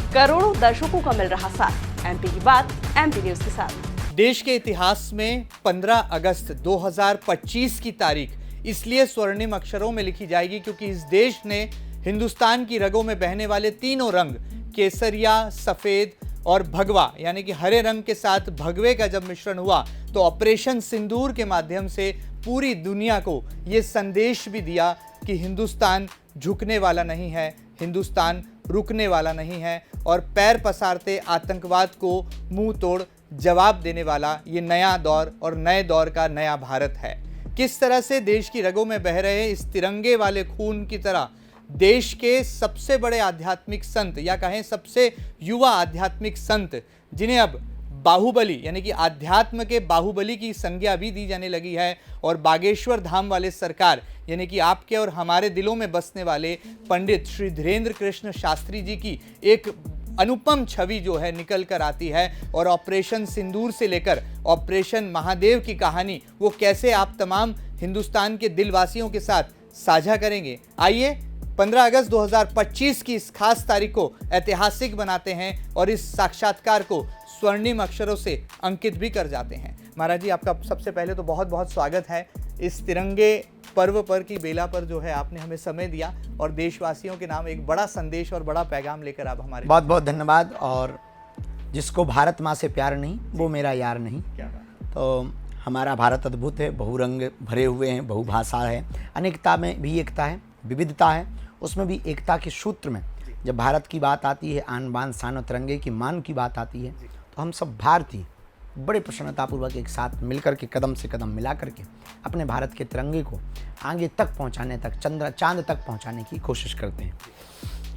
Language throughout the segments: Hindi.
करोड़ों दर्शकों का मिल रहा साथ। एमपी की बात एमपी न्यूज के साथ। देश के इतिहास में 15 अगस्त 2025 की तारीख इसलिए स्वर्णिम अक्षरों में लिखी जाएगी क्योंकि इस देश ने हिंदुस्तान की रगों में बहने वाले तीनों रंग केसरिया, सफेद और भगवा यानी कि हरे रंग के साथ भगवे का जब मिश्रण हुआ तो ऑपरेशन सिंदूर के माध्यम से पूरी दुनिया को यह संदेश भी दिया कि हिंदुस्तान झुकने वाला नहीं है, हिंदुस्तान रुकने वाला नहीं है और पैर पसारते आतंकवाद को मुंह तोड़ जवाब देने वाला ये नया दौर और नए दौर का नया भारत है। किस तरह से देश की रगों में बह रहे इस तिरंगे वाले खून की तरह देश के सबसे बड़े आध्यात्मिक संत या कहें सबसे युवा आध्यात्मिक संत, जिन्हें अब बाहुबली यानी कि आध्यात्म के बाहुबली की संज्ञा भी दी जाने लगी है, और बागेश्वर धाम वाले सरकार यानी कि आपके और हमारे दिलों में बसने वाले पंडित श्री धीरेन्द्र कृष्ण शास्त्री जी की एक अनुपम छवि जो है निकल कर आती है। और ऑपरेशन सिंदूर से लेकर ऑपरेशन महादेव की कहानी वो कैसे आप तमाम हिंदुस्तान के दिलवासियों के साथ साझा करेंगे। आइए 15 अगस्त 2025 की इस खास तारीख को ऐतिहासिक बनाते हैं और इस साक्षात्कार को स्वर्णिम अक्षरों से अंकित भी कर जाते हैं। महाराज जी, आपका सबसे पहले तो बहुत बहुत स्वागत है इस तिरंगे पर्व पर की बेला पर जो है आपने हमें समय दिया और देशवासियों के नाम एक बड़ा संदेश और बड़ा पैगाम लेकर आप हमारे बहुत बहुत धन्यवाद। और जिसको भारत माँ से प्यार नहीं वो मेरा यार नहीं। तो हमारा भारत अद्भुत है, बहुरंग भरे हुए हैं, बहुभाषा है, अनेकता में भी एकता है, विविधता है उसमें भी एकता के सूत्र में जब भारत की बात आती है, आन बान शान और तिरंगे की मान की बात आती है, तो हम सब भारतीय बड़े प्रसन्नतापूर्वक एक साथ मिलकर के कदम से कदम मिला करके अपने भारत के तिरंगे को आगे तक पहुंचाने तक, चांद तक पहुंचाने की कोशिश करते हैं।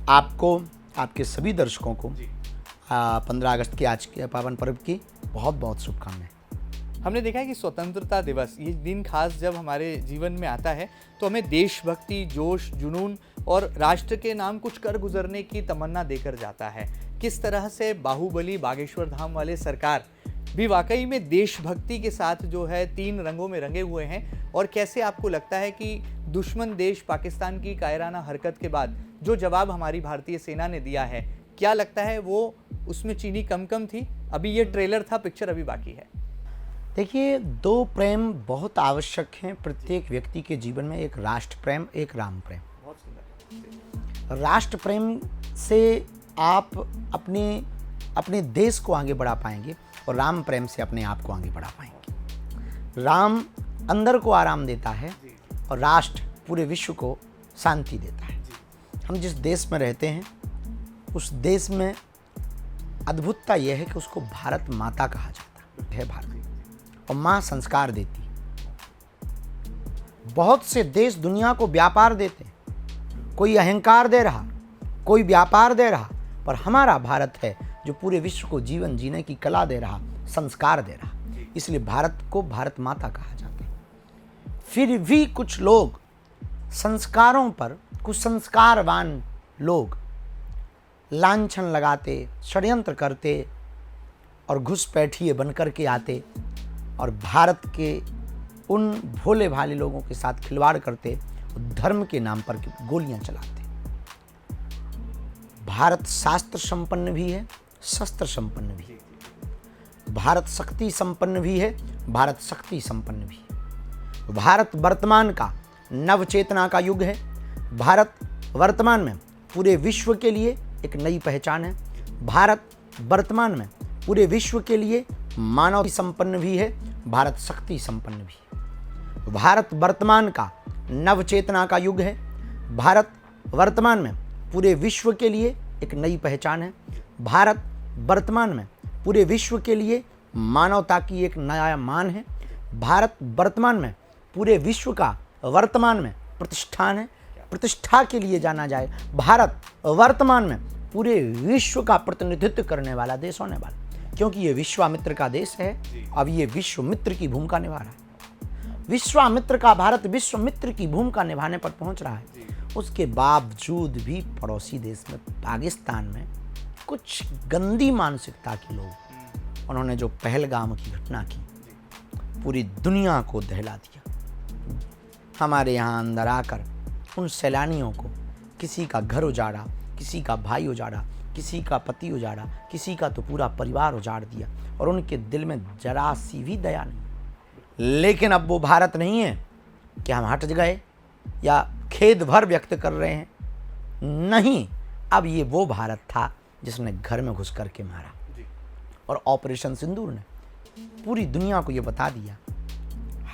आपको, आपके सभी दर्शकों को 15 अगस्त के आज के पावन पर्व की बहुत बहुत शुभकामनाएं। हमने देखा है कि स्वतंत्रता दिवस ये दिन खास जब हमारे जीवन में आता है तो हमें देशभक्ति, जोश, जुनून और राष्ट्र के नाम कुछ कर गुजरने की तमन्ना देकर जाता है। किस तरह से बाहुबली बागेश्वर धाम वाले सरकार भी वाकई में देशभक्ति के साथ जो है तीन रंगों में रंगे हुए हैं, और कैसे आपको लगता है कि दुश्मन देश पाकिस्तान की कायराना हरकत के बाद जो जवाब हमारी भारतीय सेना ने दिया है, क्या लगता है वो उसमें चीनी कम थी? अभी ये ट्रेलर था, पिक्चर अभी बाकी है। देखिए, दो प्रेम बहुत आवश्यक हैं प्रत्येक व्यक्ति के जीवन में, एक राष्ट्र प्रेम, एक राम प्रेम। राष्ट्र प्रेम से आप अपने देश को आगे बढ़ा पाएंगे और राम प्रेम से अपने आप को आगे बढ़ा पाएंगे। राम अंदर को आराम देता है और राष्ट्र पूरे विश्व को शांति देता है। हम जिस देश में रहते हैं उस देश में अद्भुतता यह है कि उसको भारत माता कहा जाता है। भारत और माँ संस्कार देती। बहुत से देश दुनिया को व्यापार देते हैं, कोई अहंकार दे रहा, कोई व्यापार दे रहा, पर हमारा भारत है जो पूरे विश्व को जीवन जीने की कला दे रहा, संस्कार दे रहा। इसलिए भारत को भारत माता कहा जाता है। फिर भी कुछ लोग संस्कारों पर, कुछ संस्कारवान लोग लांछन लगाते, षड्यंत्र करते और घुसपैठिए बनकर के आते और भारत के उन भोले भाले लोगों के साथ खिलवाड़ करते, धर्म के नाम पर गोलियां चलाते। भारत शास्त्र संपन्न भी है, शस्त्र संपन्न भी है। भारत शक्ति संपन्न भी है, भारत शक्ति संपन्न भी है। भारत वर्तमान का नव चेतना का युग है। भारत वर्तमान में पूरे विश्व के लिए एक नई पहचान है। भारत वर्तमान में पूरे विश्व के लिए मानव संपन्न भी है, भारत शक्ति संपन्न भी है। भारत वर्तमान का नव चेतना का युग है। भारत वर्तमान में पूरे विश्व के लिए एक नई पहचान है। भारत वर्तमान में पूरे विश्व के लिए मानवता की एक नया मान है। भारत वर्तमान में पूरे विश्व का वर्तमान में प्रतिष्ठान है, प्रतिष्ठा के लिए जाना जाए। भारत वर्तमान में पूरे विश्व का प्रतिनिधित्व करने वाला देश होने वाला, क्योंकि ये विश्वामित्र का देश है। अब ये विश्वमित्र की भूमिका निभा रहा है। विश्वामित्र का भारत विश्वमित्र की भूमिका निभाने पर पहुंच रहा है। उसके बावजूद भी पड़ोसी देश में, पाकिस्तान में, कुछ गंदी मानसिकता के लोग, उन्होंने जो पहलगाम की घटना की, पूरी दुनिया को दहला दिया। हमारे यहाँ अंदर आकर उन सैलानियों को किसी का घर उजाड़ा, किसी का भाई उजाड़ा, किसी का पति उजाड़ा, किसी का तो पूरा परिवार उजाड़ दिया और उनके दिल में जरा सी भी दया नहीं। लेकिन अब वो भारत नहीं है कि हम हट गए या खेद भर व्यक्त कर रहे हैं, नहीं, अब ये वो भारत था जिसने घर में घुस करके मारा। और ऑपरेशन सिंदूर ने पूरी दुनिया को ये बता दिया,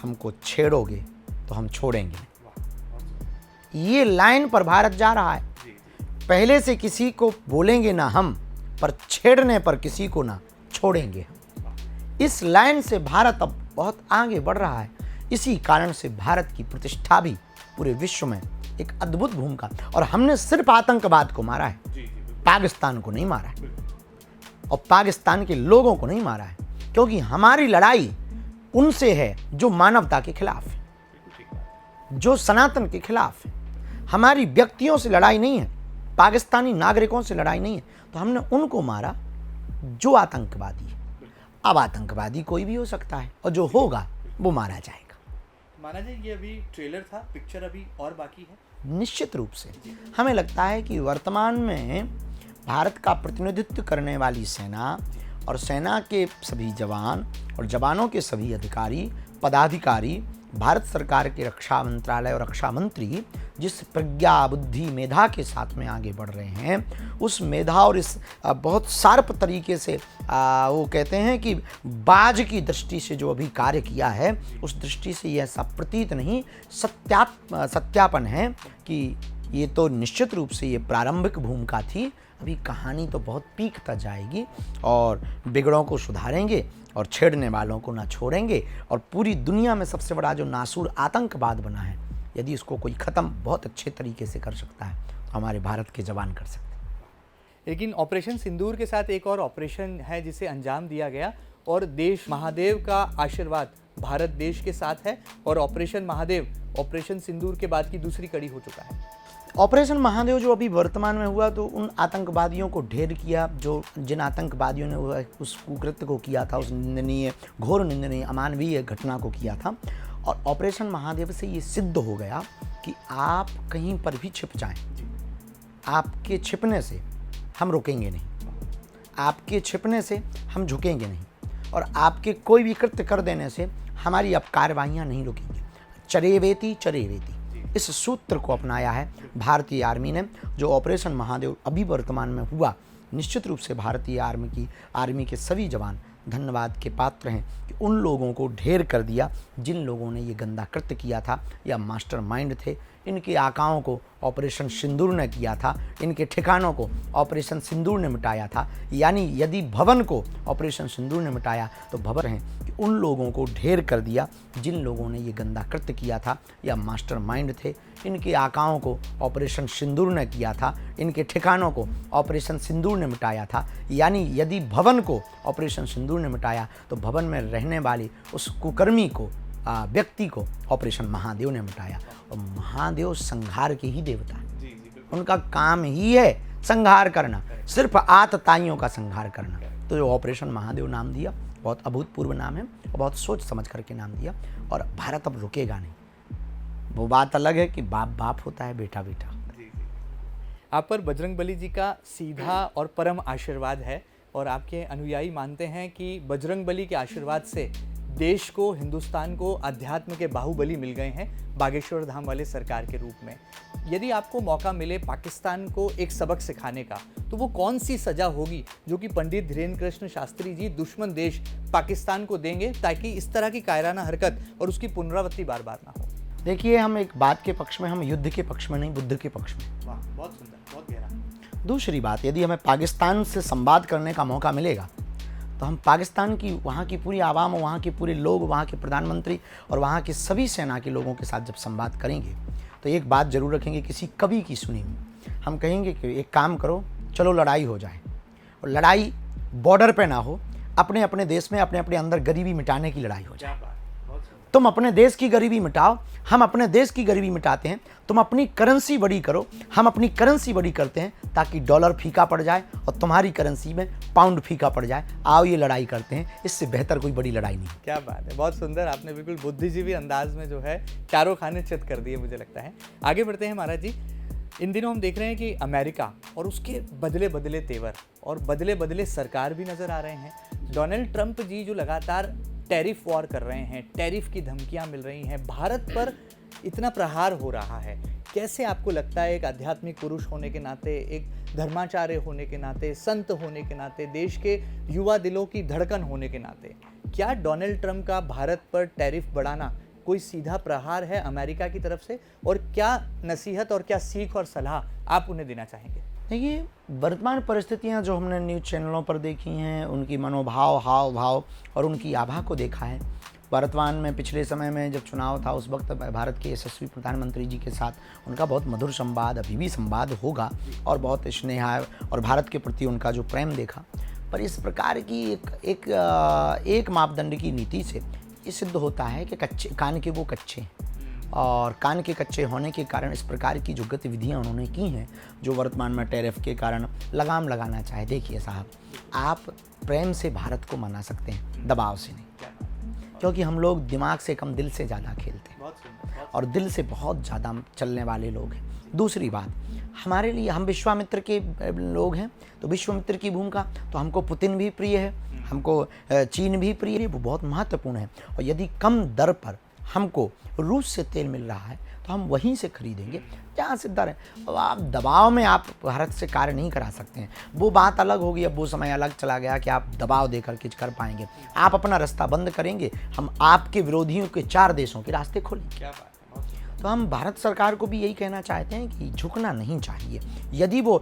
हमको छेड़ोगे तो हम छोड़ेंगे। ये लाइन पर भारत जा रहा है। पहले से किसी को बोलेंगे ना हम, पर छेड़ने पर किसी को ना छोड़ेंगे हम। इस लाइन से भारत अब बहुत आगे बढ़ रहा है। इसी कारण से भारत की प्रतिष्ठा भी पूरे विश्व में एक अद्भुत भूमिका, और हमने सिर्फ आतंकवाद को मारा है, पाकिस्तान को नहीं मारा है और पाकिस्तान के लोगों को नहीं मारा है, क्योंकि हमारी लड़ाई उनसे है जो मानवता के खिलाफ है, जो सनातन के खिलाफ है। हमारी व्यक्तियों से लड़ाई नहीं है, पाकिस्तानी नागरिकों से लड़ाई नहीं है। तो हमने उनको मारा जो आतंकवादी है। अब आतंकवादी कोई भी हो सकता है और जो होगा वो मारा जाएगा। माना जाए ये अभी ट्रेलर था, पिक्चर अभी और बाकी है। निश्चित रूप से हमें लगता है कि वर्तमान में भारत का प्रतिनिधित्व करने वाली सेना और सेना के सभी जवान और जवानों के सभी अधिकारी पदाधिकारी, भारत सरकार के रक्षा मंत्रालय और रक्षा मंत्री जिस प्रज्ञा बुद्धि मेधा के साथ में आगे बढ़ रहे हैं, उस मेधा और इस बहुत शार्प तरीके से वो कहते हैं कि बाज की दृष्टि से जो अभी कार्य किया है, उस दृष्टि से यह सब प्रतीत नहीं सत्यापन है कि ये तो निश्चित रूप से ये प्रारंभिक भूमिका थी। अभी कहानी तो बहुत पीक तक जाएगी और बिगड़ों को सुधारेंगे और छेड़ने वालों को ना छोड़ेंगे। और पूरी दुनिया में सबसे बड़ा जो नासूर आतंकवाद बना है, यदि इसको कोई ख़त्म बहुत अच्छे तरीके से कर सकता है तो हमारे भारत के जवान कर सकते हैं। लेकिन ऑपरेशन सिंदूर के साथ एक और ऑपरेशन है जिसे अंजाम दिया गया, और देश महादेव का आशीर्वाद भारत देश के साथ है, और ऑपरेशन महादेव ऑपरेशन सिंदूर के बाद की दूसरी कड़ी हो चुका है। ऑपरेशन महादेव जो अभी वर्तमान में हुआ, तो उन आतंकवादियों को ढेर किया जिन आतंकवादियों ने उस कुकृत्य को किया था, उस निंदनीय, घोर निंदनीय, अमानवीय घटना को किया था। और ऑपरेशन महादेव से ये सिद्ध हो गया कि आप कहीं पर भी छिप जाएं, आपके छिपने से हम रुकेंगे नहीं, आपके छिपने से हम झुकेंगे नहीं, और आपके कोई भी कृत्य कर देने से हमारी अब कार्रवाइयाँ नहीं रुकेंगी। चरेवेति चरेवेति, इस सूत्र को अपनाया है भारतीय आर्मी ने। जो ऑपरेशन महादेव अभी वर्तमान में हुआ, निश्चित रूप से भारतीय आर्मी के सभी जवान धन्यवाद के पात्र हैं कि उन लोगों को ढेर कर दिया जिन लोगों ने ये गंदा कृत्य किया था या मास्टरमाइंड थे। इनके आकाओं को ऑपरेशन सिंदूर ने किया था, इनके ठिकानों को ऑपरेशन सिंदूर ने मिटाया था। यानी यदि भवन को ऑपरेशन सिंदूर ने मिटाया तो भवन है कि उन लोगों को ढेर कर दिया जिन लोगों ने ये गंदा कृत्य किया था या मास्टरमाइंड थे। इनके आकाओं को ऑपरेशन सिंदूर ने किया था, इनके ठिकानों को ऑपरेशन सिंदूर ने मिटाया था। यानी यदि भवन को ऑपरेशन सिंदूर ने मिटाया तो भवन में रहने वाले उस कुकर्मी को, व्यक्ति को ऑपरेशन महादेव ने मिटाया। और महादेव संहार के ही देवता हैं, उनका काम ही है संहार करना, सिर्फ आतताइयों का संहार करना। तो जो ऑपरेशन महादेव नाम दिया, बहुत अभूतपूर्व नाम है और बहुत सोच समझ करके नाम दिया। और भारत अब रुकेगा नहीं। वो बात अलग है कि बाप बाप होता है, बेटा बेटा होता है। आप पर बजरंगबली जी का सीधा और परम आशीर्वाद है, और आपके अनुयायी मानते हैं कि बजरंगबली के आशीर्वाद से देश को, हिंदुस्तान को अध्यात्म के बाहुबली मिल गए हैं बागेश्वर धाम वाले सरकार के रूप में। यदि आपको मौका मिले पाकिस्तान को एक सबक सिखाने का, तो वो कौन सी सजा होगी जो कि पंडित धीरेन्द्र कृष्ण शास्त्री जी दुश्मन देश पाकिस्तान को देंगे, ताकि इस तरह की कायराना हरकत और उसकी पुनरावृत्ति बार बार ना हो? देखिए, हम एक बात के पक्ष में, हम युद्ध के पक्ष में नहीं, बुद्ध के पक्ष में। वाह, बहुत सुंदर, बहुत गहरा। दूसरी बात, यदि हमें पाकिस्तान से संवाद करने का मौका मिलेगा तो हम पाकिस्तान की, वहाँ की पूरी आवाम, वहाँ के पूरे लोग, वहाँ के प्रधानमंत्री और वहाँ के सभी सेना के लोगों के साथ जब संवाद करेंगे तो एक बात जरूर रखेंगे, किसी कवि की सुनी हुई। हम कहेंगे कि एक काम करो, चलो लड़ाई हो जाए, और लड़ाई बॉर्डर पे ना हो, अपने अपने देश में अपने अपने अंदर गरीबी मिटाने की लड़ाई हो जाए। तुम अपने देश की गरीबी मिटाओ, हम अपने देश की गरीबी मिटाते हैं। तुम अपनी करेंसी बड़ी करो, हम अपनी करेंसी बड़ी करते हैं, ताकि डॉलर फीका पड़ जाए और तुम्हारी करेंसी में पाउंड फीका पड़ जाए। आओ ये लड़ाई करते हैं, इससे बेहतर कोई बड़ी लड़ाई नहीं। क्या बात है, बहुत सुंदर। आपने बिल्कुल बुद्धिजीवी अंदाज में जो है चारों खाने चित कर दिए, मुझे लगता है। आगे बढ़ते हैं महाराज जी। इन दिनों हम देख रहे हैं कि अमेरिका और उसके बदले बदले तेवर और बदले बदले सरकार भी नज़र आ रहे हैं। डोनाल्ड ट्रंप जी जो लगातार टैरिफ वॉर कर रहे हैं, टैरिफ की धमकियां मिल रही हैं, भारत पर इतना प्रहार हो रहा है, कैसे आपको लगता है एक आध्यात्मिक पुरुष होने के नाते, एक धर्माचार्य होने के नाते, संत होने के नाते, देश के युवा दिलों की धड़कन होने के नाते, क्या डोनाल्ड ट्रंप का भारत पर टैरिफ बढ़ाना कोई सीधा प्रहार है अमेरिका की तरफ से, और क्या नसीहत और क्या सीख और सलाह आप उन्हें देना चाहेंगे? देखिए, वर्तमान परिस्थितियां जो हमने न्यूज़ चैनलों पर देखी हैं, उनकी मनोभाव, हाव भाव और उनकी आभा को देखा है। वर्तमान में पिछले समय में जब चुनाव था उस वक्त भारत के यशस्वी प्रधानमंत्री जी के साथ उनका बहुत मधुर संवाद, अभी भी संवाद होगा, और बहुत स्नेह और भारत के प्रति उनका जो प्रेम देखा। पर इस प्रकार की एक मापदंड की नीति से ये सिद्ध होता है कि कच्चे कान के वो कच्चे हैं, और कान के कच्चे होने के कारण इस प्रकार की जो गतिविधियां उन्होंने की हैं, जो वर्तमान में टैरिफ के कारण लगाम लगाना चाहे। देखिए साहब, आप प्रेम से भारत को मना सकते हैं, दबाव से नहीं, क्योंकि हम लोग दिमाग से कम दिल से ज़्यादा खेलते हैं और दिल से बहुत ज़्यादा चलने वाले लोग हैं। दूसरी बात, हमारे लिए, हम विश्वामित्र के लोग हैं, तो विश्वामित्र की भूमिका, तो हमको पुतिन भी प्रिय है, हमको चीन भी प्रिय है, वो बहुत महत्वपूर्ण है। और यदि कम दर पर हमको रूस से तेल मिल रहा है तो हम वहीं से खरीदेंगे जहाँ से दर है। आप दबाव में आप भारत से कार्य नहीं करा सकते हैं, वो बात अलग होगी। अब वो समय अलग चला गया कि आप दबाव देकर कुछ कर पाएंगे। आप अपना रास्ता बंद करेंगे, हम आपके विरोधियों के 4 देशों के रास्ते खोलेंगे। क्या बात है। तो हम भारत सरकार को भी यही कहना चाहते हैं कि झुकना नहीं चाहिए। यदि वो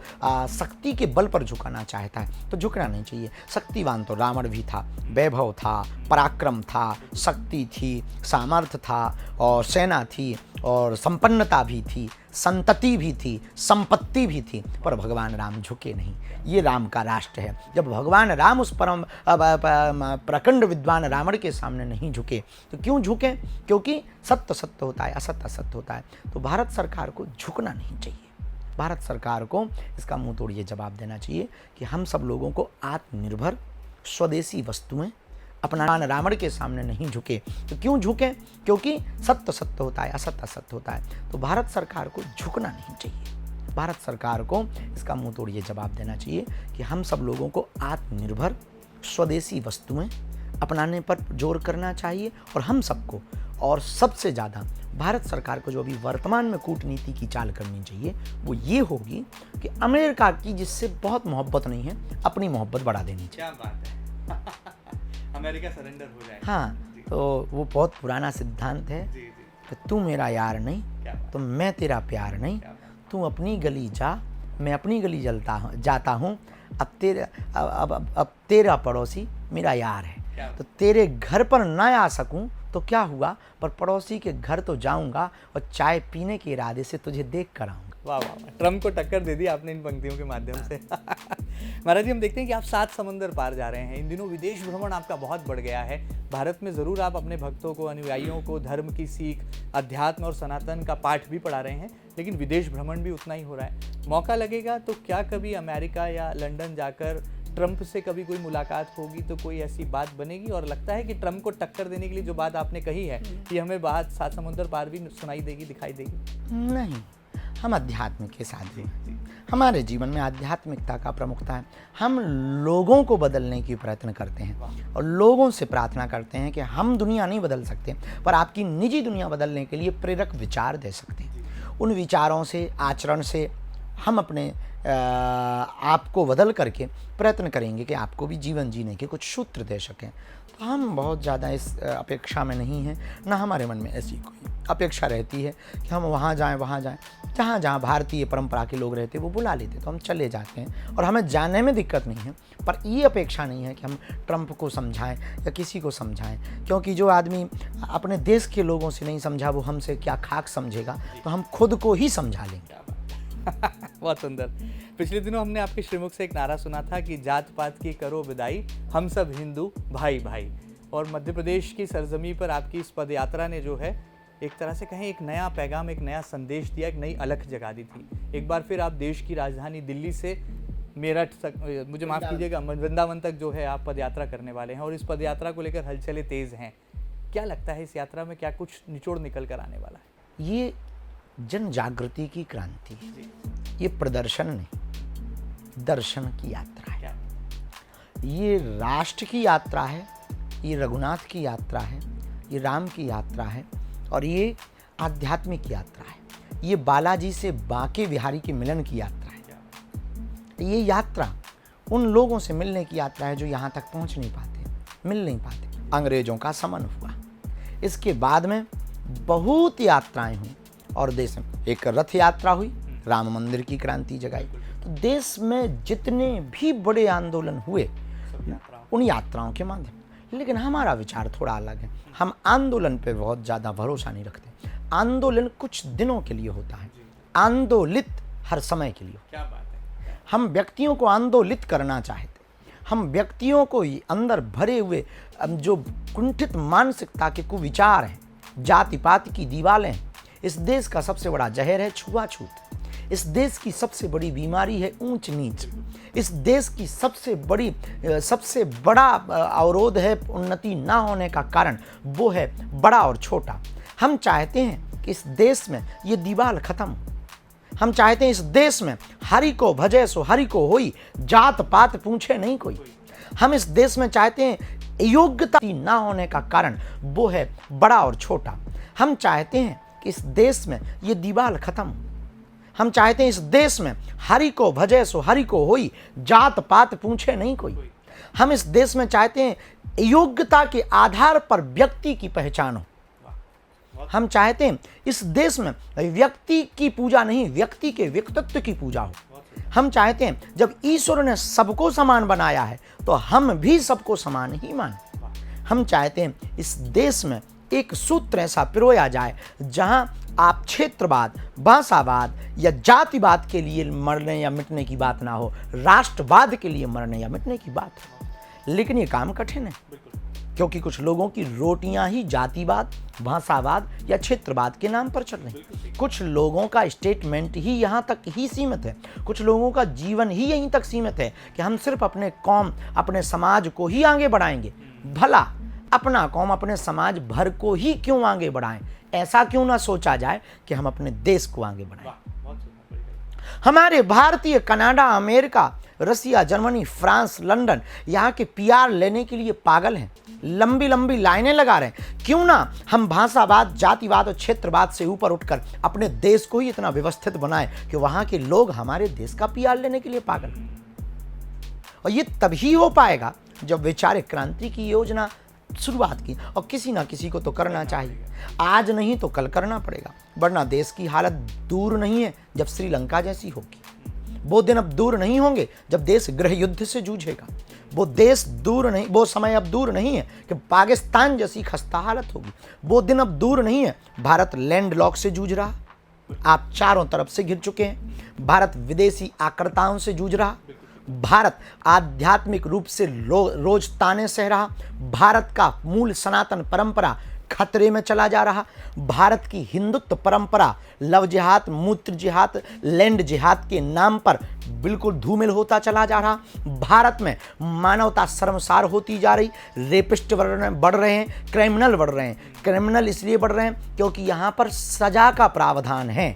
शक्ति के बल पर झुकाना चाहता है तो झुकना नहीं चाहिए। शक्तिवान तो रावण भी था, वैभव था, पराक्रम था, शक्ति थी, सामर्थ्य था, और सेना थी, और संपन्नता भी थी, संतति भी थी, संपत्ति भी थी, पर भगवान राम झुके नहीं। ये राम का राष्ट्र है। जब भगवान राम उस परम प्रचंड विद्वान रावण के सामने नहीं झुके तो क्यों झुके? क्योंकि सत्य सत्य होता है, असत्य असत्य होता है। तो भारत सरकार को झुकना नहीं चाहिए। भारत सरकार को इसका मुंह तोड़ ये जवाब देना चाहिए कि हम सब लोगों को आत्मनिर्भर स्वदेशी वस्तुएं अपना, रावण के सामने नहीं झुके। तो क्यों झुके? क्योंकि सत्य सत्य होता है, असत्य असत्य होता है। तो भारत सरकार को झुकना नहीं चाहिए। भारत सरकार को इसका मुंह तोड़ ये जवाब देना चाहिए कि हम सब लोगों को आत्मनिर्भर स्वदेशी वस्तुएं अपनाने पर जोर करना चाहिए, और हम सबको, और सबसे ज़्यादा भारत सरकार को जो अभी वर्तमान में कूटनीति की चाल करनी चाहिए वो ये होगी कि अमेरिका की, जिससे बहुत मोहब्बत नहीं है, अपनी मोहब्बत बढ़ा देनी चाहिए। क्या बात है। अमेरिका सरेंडर हो जाए। हाँ, तो वो बहुत पुराना सिद्धांत है कि तू मेरा यार नहीं तो मैं तेरा प्यार नहीं, तू अपनी गली जा, मैं अपनी गली जाता हूँ, अब तेरा पड़ोसी मेरा यार है। तो तेरे घर पर ना आ सकूं तो क्या हुआ, पर पड़ोसी के घर तो जाऊंगा, और चाय पीने के इरादे से तुझे देख कर आऊंगा। वाह वाह, ट्रम्प को टक्कर दे दी आपने इन पंक्तियों के माध्यम से। महाराज जी, हम देखते हैं कि आप 7 समंदर पार जा रहे हैं। इन दिनों विदेश भ्रमण आपका बहुत बढ़ गया है। भारत में ज़रूर आप अपने भक्तों को, अनुयायियों को धर्म की सीख, अध्यात्म और सनातन का पाठ भी पढ़ा रहे हैं, लेकिन विदेश भ्रमण भी उतना ही हो रहा है। मौका लगेगा तो क्या कभी अमेरिका या लंदन जाकर ट्रंप से कभी कोई मुलाकात होगी, तो कोई ऐसी बात बनेगी? और लगता है कि ट्रंप को टक्कर देने के लिए जो बात आपने कही है कि हमें बात 7 समुद्र पार भी सुनाई देगी, दिखाई देगी? नहीं, हम अध्यात्म के साथ हैं। हमारे जीवन में आध्यात्मिकता का प्रमुखता है। हम लोगों को बदलने की प्रयत्न करते हैं और लोगों से प्रार्थना करते हैं कि हम दुनिया नहीं बदल सकते, पर आपकी निजी दुनिया बदलने के लिए प्रेरक विचार दे सकते हैं। उन विचारों से, आचरण से हम अपने आप को बदल करके प्रयत्न करेंगे कि आपको भी जीवन जीने के कुछ सूत्र दे सकें। तो हम बहुत ज़्यादा इस अपेक्षा में नहीं हैं, ना हमारे मन में ऐसी कोई अपेक्षा रहती है कि हम वहाँ जाएं, जहाँ जहाँ भारतीय परंपरा के लोग रहते वो बुला लेते तो हम चले जाते हैं, और हमें जाने में दिक्कत नहीं है। पर ये अपेक्षा नहीं है कि हम ट्रंप को समझाएं या किसी को समझाएं, क्योंकि जो आदमी अपने देश के लोगों से नहीं समझा वो हमसे क्या खाक समझेगा। तो हम खुद को ही समझा लेंगे। बहुत सुंदर। पिछले दिनों हमने आपके श्रीमुख से एक नारा सुना था कि जात पात की करो विदाई, हम सब हिंदू भाई भाई। और मध्य प्रदेश की सरजमी पर आपकी इस पदयात्रा ने जो है एक तरह से कहें एक नया पैगाम, एक नया संदेश दिया, एक नई अलख जगा दी थी। एक बार फिर आप देश की राजधानी दिल्ली से मेरठ तक, मुझे माफ़ कीजिएगा, वृंदावन तक जो है आप पदयात्रा करने वाले हैं, और इस पदयात्रा को लेकर हलचलें तेज़ हैं। क्या लगता है इस यात्रा में क्या कुछ निचोड़ निकल कर आने वाला है? ये जन जागृति की क्रांति है। ये प्रदर्शन नहीं, दर्शन की यात्रा है। ये राष्ट्र की यात्रा है, ये रघुनाथ की यात्रा है, ये राम की यात्रा है और ये आध्यात्मिक यात्रा है। ये बालाजी से बांके बिहारी के मिलन की यात्रा है। ये यात्रा उन लोगों से मिलने की यात्रा है जो यहाँ तक पहुँच नहीं पाते, मिल नहीं पाते। अंग्रेजों का समन हुआ, इसके बाद में बहुत यात्राएं हुई और देश में एक रथ यात्रा हुई, राम मंदिर की क्रांति जगाई। तो देश में जितने भी बड़े आंदोलन हुए उन यात्राओं के माध्यम। लेकिन हमारा विचार थोड़ा अलग है। हम आंदोलन पे बहुत ज़्यादा भरोसा नहीं रखते। आंदोलन कुछ दिनों के लिए होता है, आंदोलित हर समय के लिए। क्या बात है। हम व्यक्तियों को आंदोलित करना चाहते, हम व्यक्तियों को अंदर भरे हुए जो कुंठित मानसिकता के कुविचार हैं, जाति पाति की दीवारें हैं। इस देश का सबसे बड़ा जहर है छुआछूत। इस देश की सबसे बड़ी बीमारी है ऊंच नीच। इस देश की सबसे बड़ा अवरोध है उन्नति ना होने का कारण, वो है बड़ा और छोटा। हम चाहते हैं कि इस देश में ये दीवार खत्म हो। हम चाहते हैं इस देश में हरि को भजे सो हरि को होई, जात पात पूछे नहीं कोई। हम इस देश में चाहते हैं योग्यता ना होने का कारण, वो है बड़ा और छोटा। हम चाहते हैं कि इस देश में ये दीवार खत्म हो। हम चाहते हैं इस देश में हरि को भजे सो हरि को होई, जात पात पूछे नहीं कोई। हम इस देश में चाहते हैं योग्यता के आधार पर व्यक्ति की पहचान हो। हम चाहते हैं इस देश में व्यक्ति की पूजा नहीं, व्यक्ति के व्यक्तित्व की पूजा हो। हम चाहते हैं जब ईश्वर ने सबको समान बनाया है तो हम भी सबको समान ही माने। हम चाहते हैं इस देश में एक सूत्र ऐसा पिरोया जाए जहां आप क्षेत्रवाद, भाषावाद या जातिवाद के लिए मरने या मिटने की बात ना हो, राष्ट्रवाद के लिए मरने या मिटने की बात हो। लेकिन ये काम कठिन है, क्योंकि कुछ लोगों की रोटियां ही जातिवाद, भाषावाद या क्षेत्रवाद के नाम पर चल रही। कुछ लोगों का स्टेटमेंट ही यहाँ तक ही सीमित है, कुछ लोगों का जीवन ही यहीं तक सीमित है कि हम सिर्फ अपने कौम, अपने समाज को ही आगे बढ़ाएंगे। भला अपना कौम, अपने समाज भर को ही क्यों आगे बढ़ाएं? ऐसा क्यों ना सोचा जाए कि हम अपने देश को आगे बढ़ाएं। हमारे भारतीय कनाडा, अमेरिका, रसिया, जर्मनी, फ्रांस, लंदन यहाँ के पीआर लेने के लिए पागल हैं, लंबी लंबी लाइनें लगा रहे हैं। क्यों ना हम भाषावाद, जातिवाद और क्षेत्रवाद से ऊपर उठकर अपने देश को ही इतना व्यवस्थित बनाएं कि वहाँ के लोग हमारे देश का पीआर लेने के लिए पागल हैं। और ये तभी हो पाएगा जब वैचारिक क्रांति की योजना शुरुआत की, और किसी ना किसी को तो करना चाहिए। आज नहीं तो कल करना पड़ेगा, वरना देश की हालत दूर नहीं है जब श्रीलंका जैसी होगी। वो दिन अब दूर नहीं होंगे जब देश गृह युद्ध से जूझेगा। वो समय अब दूर नहीं है कि पाकिस्तान जैसी खस्ता हालत होगी। वो दिन अब दूर नहीं है। भारत लैंडलॉक से जूझ रहा, आप चारों तरफ से घिर चुके हैं। भारत विदेशी आक्रताओं से जूझ रहा। भारत आध्यात्मिक रूप से रोज ताने सह रहा। भारत का मूल सनातन परंपरा खतरे में चला जा रहा। भारत की हिंदुत्व परंपरा लव जिहाद, मूत्र जिहाद, लैंड जिहाद के नाम पर बिल्कुल धूमिल होता चला जा रहा। भारत में मानवता शर्मसार होती जा रही। रेपिस्ट बढ़ रहे हैं, क्रिमिनल बढ़ रहे हैं। क्रिमिनल इसलिए बढ़ रहे हैं क्योंकि यहाँ पर सजा का प्रावधान है।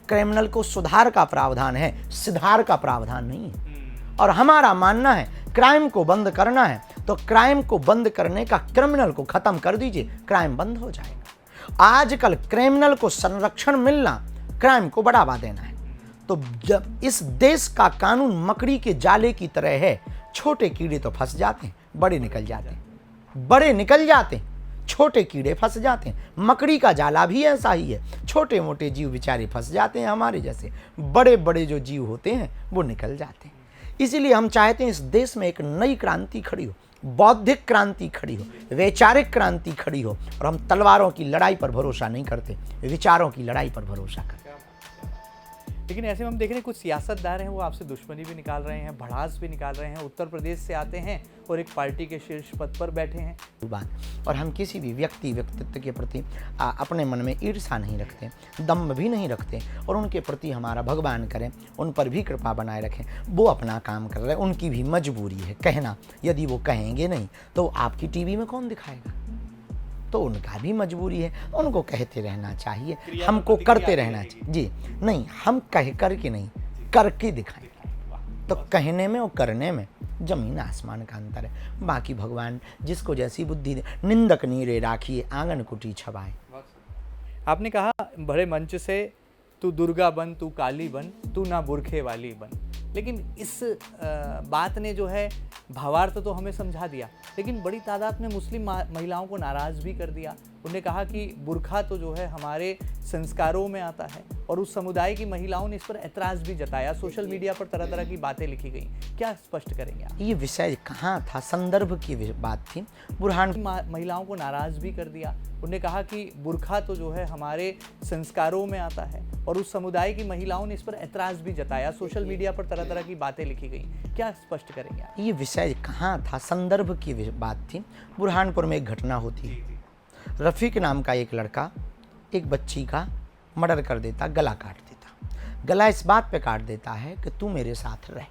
क्रिमिनल को सुधार का प्रावधान है, सुधार का प्रावधान नहीं है। और हमारा मानना है क्राइम को बंद करना है तो क्राइम को बंद करने का, क्रिमिनल को खत्म कर दीजिए, क्राइम बंद हो जाएगा। आजकल क्रिमिनल को संरक्षण मिलना, क्राइम को बढ़ावा देना है। तो जब इस देश का कानून मकड़ी के जाले की तरह है, छोटे कीड़े तो फंस जाते हैं, बड़े निकल जाते हैं। बड़े निकल जाते हैं, छोटे कीड़े फंस जाते हैं। मकड़ी का जाला भी ऐसा ही है, छोटे मोटे जीव बेचारे फंस जाते हैं हमारे जैसे। बड़े बड़े जो जीव होते हैं वो निकल जाते हैं। इसीलिए हम चाहते हैं इस देश में एक नई क्रांति खड़ी हो, बौद्धिक क्रांति खड़ी हो, वैचारिक क्रांति खड़ी हो। और हम तलवारों की लड़ाई पर भरोसा नहीं करते, विचारों की लड़ाई पर भरोसा करते। लेकिन ऐसे में हम देख रहे हैं कुछ सियासतदार हैं, वो आपसे दुश्मनी भी निकाल रहे हैं, भड़ास भी निकाल रहे हैं। उत्तर प्रदेश से आते हैं और एक पार्टी के शीर्ष पद पर बैठे हैं। बात, और हम किसी भी व्यक्तित्व के प्रति अपने मन में ईर्ष्या नहीं रखते, दम्भ भी नहीं रखते, और उनके प्रति हमारा भगवान करें, उन पर भी कृपा बनाए रखें। वो अपना काम कर रहे हैं, उनकी भी मजबूरी है कहना। यदि वो कहेंगे नहीं तो आपकी टीवी में कौन दिखाएगा? तो उनका भी मजबूरी है, उनको कहते रहना चाहिए, हमको करते रहना चाहिए। जी नहीं, हम कह कर के नहीं, करके दिखाएंगे। तो कहने में और करने में जमीन आसमान का अंतर है। बाकी भगवान जिसको जैसी बुद्धि दे, निंदक नीरे राखिए आंगन कुटी छवाए। आपने कहा बड़े मंच से, तू दुर्गा बन, तू काली बन, तू ना बुरखे वाली बन। लेकिन इस बात ने जो है भावार्थ तो हमें समझा दिया, लेकिन बड़ी तादाद में मुस्लिम महिलाओं को नाराज़ भी कर दिया। उन्होंने कहा कि बुरखा तो जो है हमारे संस्कारों में आता है, और उस समुदाय की महिलाओं ने इस पर ऐतराज़ भी जताया। सोशल मीडिया पर तरह तरह की बातें लिखी गई। क्या स्पष्ट करेंगे आप? ये विषय कहाँ था, संदर्भ की बात थी। बुरहान महिलाओं को नाराज़ भी कर दिया। उन्होंने कहा कि बुरखा तो जो है हमारे संस्कारों में आता है, और उस समुदाय की महिलाओं ने इस पर ऐतराज़ भी जताया। सोशल मीडिया पर तरह तरह की बातें लिखी गई। क्या स्पष्ट करेंगे आप? ये विषय कहाँ था, संदर्भ की बात थी। बुरहानपुर में एक घटना होती है। रफ़ीक नाम का एक लड़का एक बच्ची का मर्डर कर देता, गला काट देता। गला इस बात पे काट देता है कि तू मेरे साथ रह।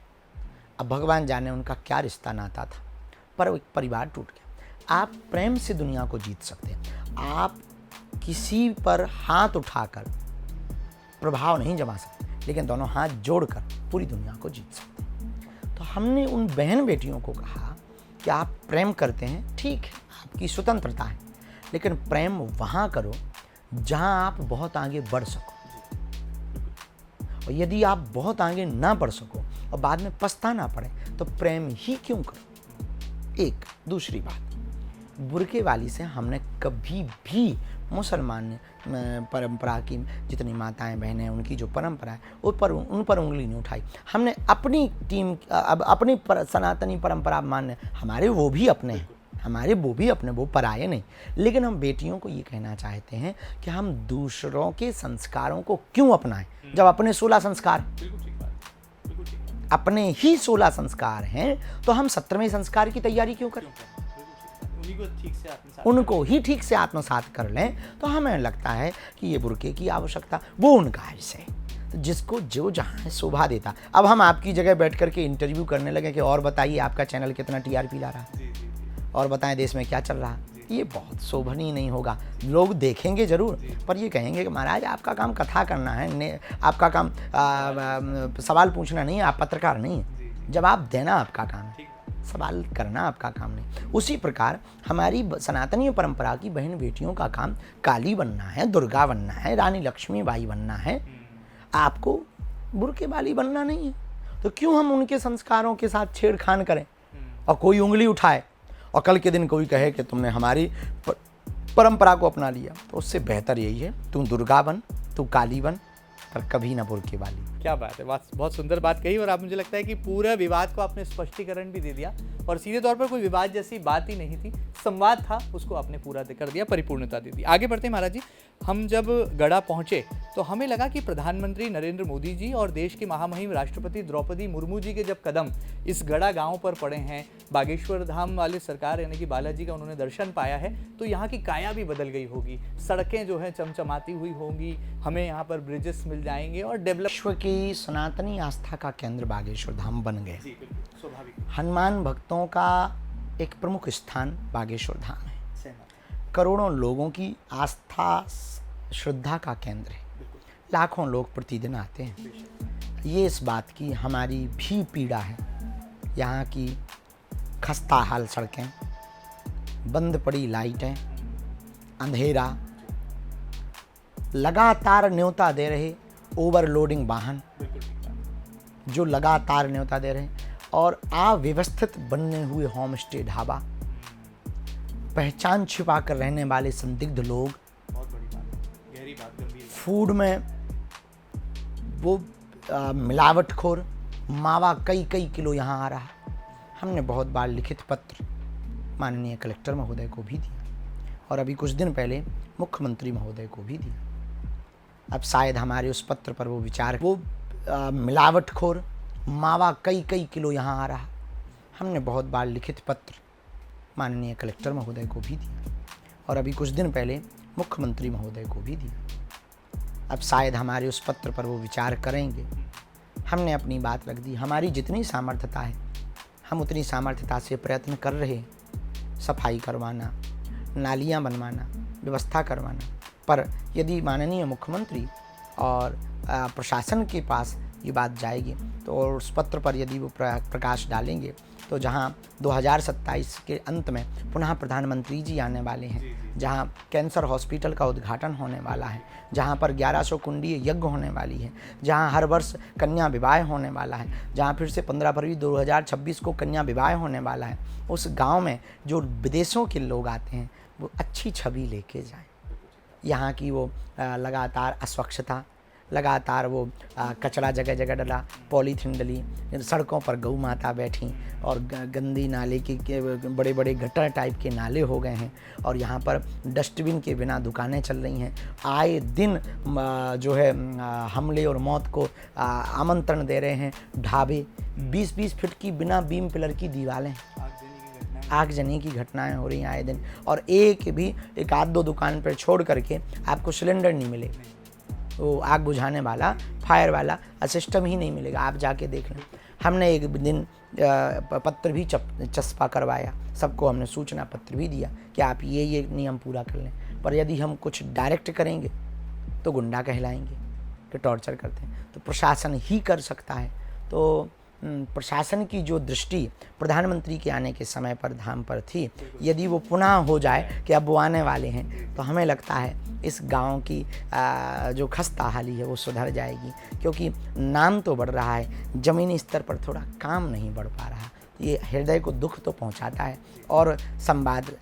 अब भगवान जाने उनका क्या रिश्ता नाता था, पर एक परिवार टूट गया। आप प्रेम से दुनिया को जीत सकते हैं, आप किसी पर हाथ उठाकर प्रभाव नहीं जमा सकते, लेकिन दोनों हाथ जोड़कर पूरी दुनिया को जीत सकते हैं। तो हमने उन बहन बेटियों को कहा कि आप प्रेम करते हैं, ठीक है, आपकी स्वतंत्रता है, लेकिन प्रेम वहाँ करो जहाँ आप बहुत आगे बढ़ सको। और यदि आप बहुत आगे ना बढ़ सको और बाद में पछताना पड़े तो प्रेम ही क्यों करो। एक दूसरी बात, बुरके वाली से हमने कभी भी मुसलमान परंपरा की जितनी माताएं बहनें उनकी जो परंपरा है उन पर उंगली नहीं उठाई। हमने अपनी टीम अब अपनी सनातनी परंपरा मान्य, हमारे वो भी अपने हैं, हमारे वो भी अपने, वो पराये नहीं। लेकिन हम बेटियों को ये कहना चाहते हैं कि हम दूसरों के संस्कारों को क्यों अपनाएं, जब अपने 16 संस्कार, अपने ही 16 संस्कार हैं, तो हम 17वें संस्कार की तैयारी क्यों करें? उनको ही ठीक से आत्मसात कर लें। तो हमें लगता है कि ये बुरके की आवश्यकता, वो उनका विषय, तो जिसको जो जहाँ शोभा देता। अब हम आपकी जगह बैठ करके इंटरव्यू करने लगे कि और बताइए आपका चैनल कितना टीआरपी ला रहा है, और बताएं देश में क्या चल रहा है, ये बहुत शोभनीय नहीं होगा। लोग देखेंगे जरूर, पर ये कहेंगे कि महाराज आपका काम कथा करना है, आपका काम सवाल पूछना नहीं है, आप पत्रकार नहीं है, जवाब देना आपका काम है, सवाल करना आपका काम नहीं। उसी प्रकार हमारी सनातनी परंपरा की बहन बेटियों का काम काली बनना है, दुर्गा बनना है, रानी लक्ष्मीबाई बनना है, आपको बुरके वाली बनना नहीं है। तो क्यों हम उनके संस्कारों के साथ छेड़खान करें और कोई उंगली उठाए और कल के दिन कोई कहे कि तुमने हमारी परंपरा को अपना लिया। तो उससे बेहतर यही है, तू दुर्गा बन, तू काली बन, पर कभी ना बुरके वाली। क्या बात है, बहुत सुंदर बात कही। और आप, मुझे लगता है कि पूरा विवाद को आपने स्पष्टीकरण भी दे दिया, और सीधे तौर पर कोई विवाद जैसी बात ही नहीं थी, संवाद था, उसको आपने पूरा कर दिया, परिपूर्णता दे दी। आगे बढ़ते हैं महाराज जी। हम जब गढ़ा पहुंचे तो हमें लगा कि प्रधानमंत्री नरेंद्र मोदी जी और देश की महामहिम राष्ट्रपति द्रौपदी मुर्मू जी के जब कदम इस गढ़ा गांव पर पड़े हैं, बागेश्वर धाम वाले सरकार यानी कि बालाजी का उन्होंने दर्शन पाया है, तो यहाँ की काया भी बदल गई होगी, सड़कें जो हैं चमचमाती हुई होंगी, हमें यहाँ पर ब्रिजेस मिल जाएंगे, और डेवलप विश्व की सनातनी आस्था का केंद्र बागेश्वर धाम बन गए। हनुमान भक्तों का एक प्रमुख स्थान बागेश्वर धाम है, करोड़ों लोगों की आस्था श्रद्धा का केंद्र है, लाखों लोग प्रतिदिन आते हैं। ये इस बात की हमारी भी पीड़ा है, यहाँ की खस्ता हाल सड़कें, बंद पड़ी लाइटें, अंधेरा, लगातार न्योता दे रहे ओवरलोडिंग वाहन जो लगातार न्योता दे रहे हैं, और अव्यवस्थित बनने हुए होम स्टे ढाबा, पहचान छिपा कर रहने वाले संदिग्ध लोग, फूड में वो मिलावटखोर मावा कई किलो यहाँ आ रहा। हमने बहुत बार लिखित पत्र माननीय कलेक्टर महोदय को भी दिया, और अभी कुछ दिन पहले मुख्यमंत्री महोदय को भी दिया। अब शायद हमारे उस पत्र पर वो विचार, वो मिलावटखोर मावा कई किलो यहाँ आ रहा। हमने बहुत बार लिखित पत्र माननीय कलेक्टर महोदय को भी दिया, और अभी कुछ दिन पहले मुख्यमंत्री महोदय को भी दिया। अब शायद हमारे उस पत्र पर वो विचार करेंगे। हमने अपनी बात रख दी, हमारी जितनी सामर्थ्यता है हम उतनी सामर्थ्यता से प्रयत्न कर रहे हैं, सफाई करवाना, नालियाँ बनवाना, व्यवस्था करवाना। पर यदि माननीय मुख्यमंत्री और प्रशासन के पास ये बात जाएगी तो और उस पत्र पर यदि वो प्रकाश डालेंगे तो जहाँ 2027 के अंत में पुनः प्रधानमंत्री जी आने वाले हैं, जहाँ कैंसर हॉस्पिटल का उद्घाटन होने वाला है, जहाँ पर 1100 कुंडीय यज्ञ होने वाली है, जहाँ हर वर्ष कन्या विवाह होने वाला है, जहाँ फिर से 15 फरवरी 2026 को कन्या विवाह होने वाला है, उस गांव में जो विदेशों के लोग आते हैं वो अच्छी छवि लेके जाएं। यहाँ की वो लगातार अस्वच्छता, लगातार वो कचरा जगह जगह डला, पॉलीथीन डली, सड़कों पर गौ माता बैठी और गंदी नाले के बड़े बड़े गटर टाइप के नाले हो गए हैं और यहाँ पर डस्टबिन के बिना दुकानें चल रही हैं। आए दिन जो है हमले और मौत को आमंत्रण दे रहे हैं ढाबे, 20-20 फीट की बिना बीम पिलर की दीवारें, आगजनी की घटनाएं हो रही हैं आए दिन। और एक आध दो दुकान पर छोड़ करके आपको सिलेंडर नहीं मिलेगा, वो आग बुझाने वाला, फायर वाला सिस्टम ही नहीं मिलेगा। आप जाके देख लें। हमने एक दिन पत्र भी चस्पा करवाया, सबको हमने सूचना पत्र भी दिया कि आप ये नियम पूरा कर लें। पर यदि हम कुछ डायरेक्ट करेंगे तो गुंडा कहलाएंगे कि टॉर्चर करते हैं। तो प्रशासन ही कर सकता है। तो प्रशासन की जो दृष्टि प्रधानमंत्री के आने के समय पर धाम पर थी, यदि वो पुनः हो जाए कि अब वो आने वाले हैं तो हमें लगता है इस गांव की जो खस्ता हाली है वो सुधर जाएगी। क्योंकि नाम तो बढ़ रहा है, ज़मीनी स्तर पर थोड़ा काम नहीं बढ़ पा रहा। ये हृदय को दुख तो पहुंचाता है और संवाद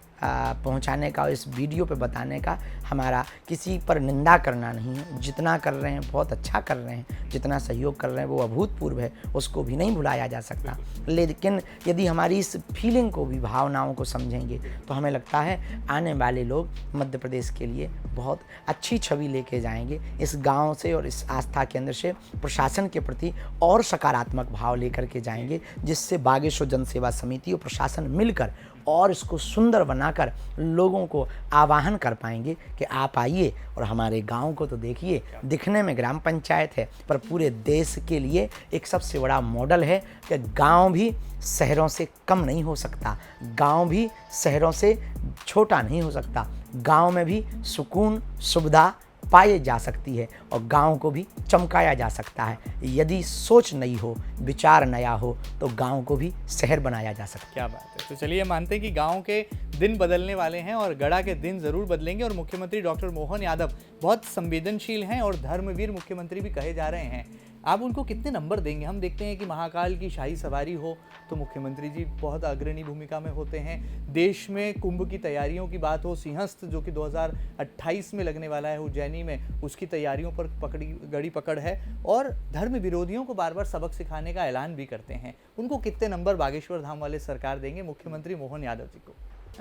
पहुंचाने का, इस वीडियो पे बताने का हमारा किसी पर निंदा करना नहीं है। जितना कर रहे हैं बहुत अच्छा कर रहे हैं, जितना सहयोग कर रहे हैं वो अभूतपूर्व है, उसको भी नहीं भुलाया जा सकता। लेकिन यदि हमारी इस फीलिंग को भी, भावनाओं को समझेंगे तो हमें लगता है आने वाले लोग मध्य प्रदेश के लिए बहुत अच्छी छवि लेके जाएंगे। इस गाँव से और इस आस्था केंद्र से प्रशासन के प्रति और सकारात्मक भाव लेकर के जाएंगे, जिससे बागेश्वर जनसेवा समिति और प्रशासन मिलकर और इसको सुंदर बनाकर लोगों को आवाहन कर पाएंगे कि आप आइए और हमारे गांव को तो देखिए। दिखने में ग्राम पंचायत है पर पूरे देश के लिए एक सबसे बड़ा मॉडल है कि गांव भी शहरों से कम नहीं हो सकता, गांव भी शहरों से छोटा नहीं हो सकता। गांव में भी सुकून, सुविधा पाई जा सकती है और गांव को भी चमकाया जा सकता है। यदि सोच नई हो, विचार नया हो तो गांव को भी शहर बनाया जा सकता है। क्या बात है। तो चलिए मानते हैं कि गांव के दिन बदलने वाले हैं और गढ़ा के दिन जरूर बदलेंगे। और मुख्यमंत्री डॉक्टर मोहन यादव बहुत संवेदनशील हैं और धर्मवीर मुख्यमंत्री भी कहे जा रहे हैं। आप उनको कितने नंबर देंगे? हम देखते हैं कि महाकाल की शाही सवारी हो तो मुख्यमंत्री जी बहुत अग्रणी भूमिका में होते हैं। देश में कुंभ की तैयारियों की बात हो, सिंहस्थ जो कि 2028 में लगने वाला है उज्जैनी में, उसकी तैयारियों पर गड़ी पकड़ है और धर्म विरोधियों को बार बार सबक सिखाने का ऐलान भी करते हैं। उनको कितने नंबर बागेश्वर धाम वाले सरकार देंगे मुख्यमंत्री मोहन यादव जी को?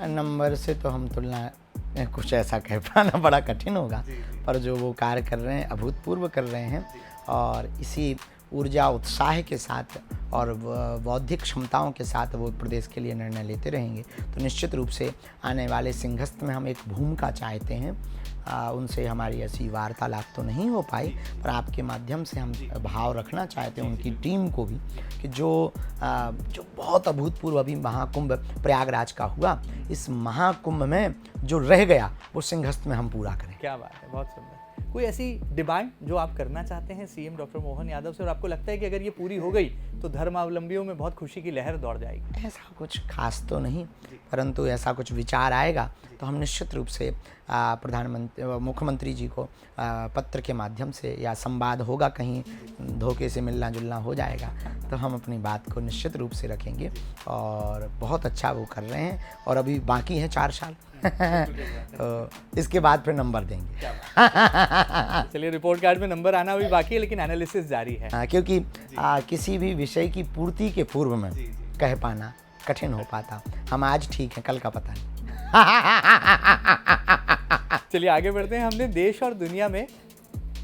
नंबर से तो हम तुलना कुछ ऐसा कह पाना बड़ा कठिन होगा, पर जो वो कार्य कर रहे हैं अभूतपूर्व कर रहे हैं और इसी ऊर्जा उत्साह के साथ और बौद्धिक क्षमताओं के साथ वो प्रदेश के लिए निर्णय लेते रहेंगे। तो निश्चित रूप से आने वाले सिंहस्थ में हम एक भूमिका चाहते हैं। उनसे हमारी ऐसी वार्तालाप तो नहीं हो पाई, पर आपके माध्यम से हम भाव रखना चाहते हैं उनकी टीम को भी कि जो बहुत अभूतपूर्व अभी महाकुंभ प्रयागराज का हुआ, इस महाकुंभ में जो रह गया वो सिंहस्थ में हम पूरा करें। क्या बात है, बहुत सुंदर। कोई ऐसी डिमांड जो आप करना चाहते हैं सीएम डॉक्टर मोहन यादव से और आपको लगता है कि अगर ये पूरी हो गई तो धर्मावलंबियों में बहुत खुशी की लहर दौड़ जाएगी? ऐसा कुछ खास तो नहीं, परंतु ऐसा कुछ विचार आएगा तो हम निश्चित रूप से मुख्यमंत्री जी को पत्र के माध्यम से या संवाद होगा, कहीं धोखे से मिलना जुलना हो जाएगा तो हम अपनी बात को निश्चित रूप से रखेंगे। और बहुत अच्छा वो कर रहे हैं और अभी बाकी हैं 4 साल तो इसके बाद फिर नंबर देंगे। चलिए, रिपोर्ट कार्ड में नंबर आना भी बाकी है लेकिन एनालिसिस जारी है। क्योंकि किसी भी विषय की पूर्ति के पूर्व में कह पाना कठिन हो पाता। हम आज ठीक हैं, कल का पता नहीं। चलिए आगे बढ़ते हैं। हमने देश और दुनिया में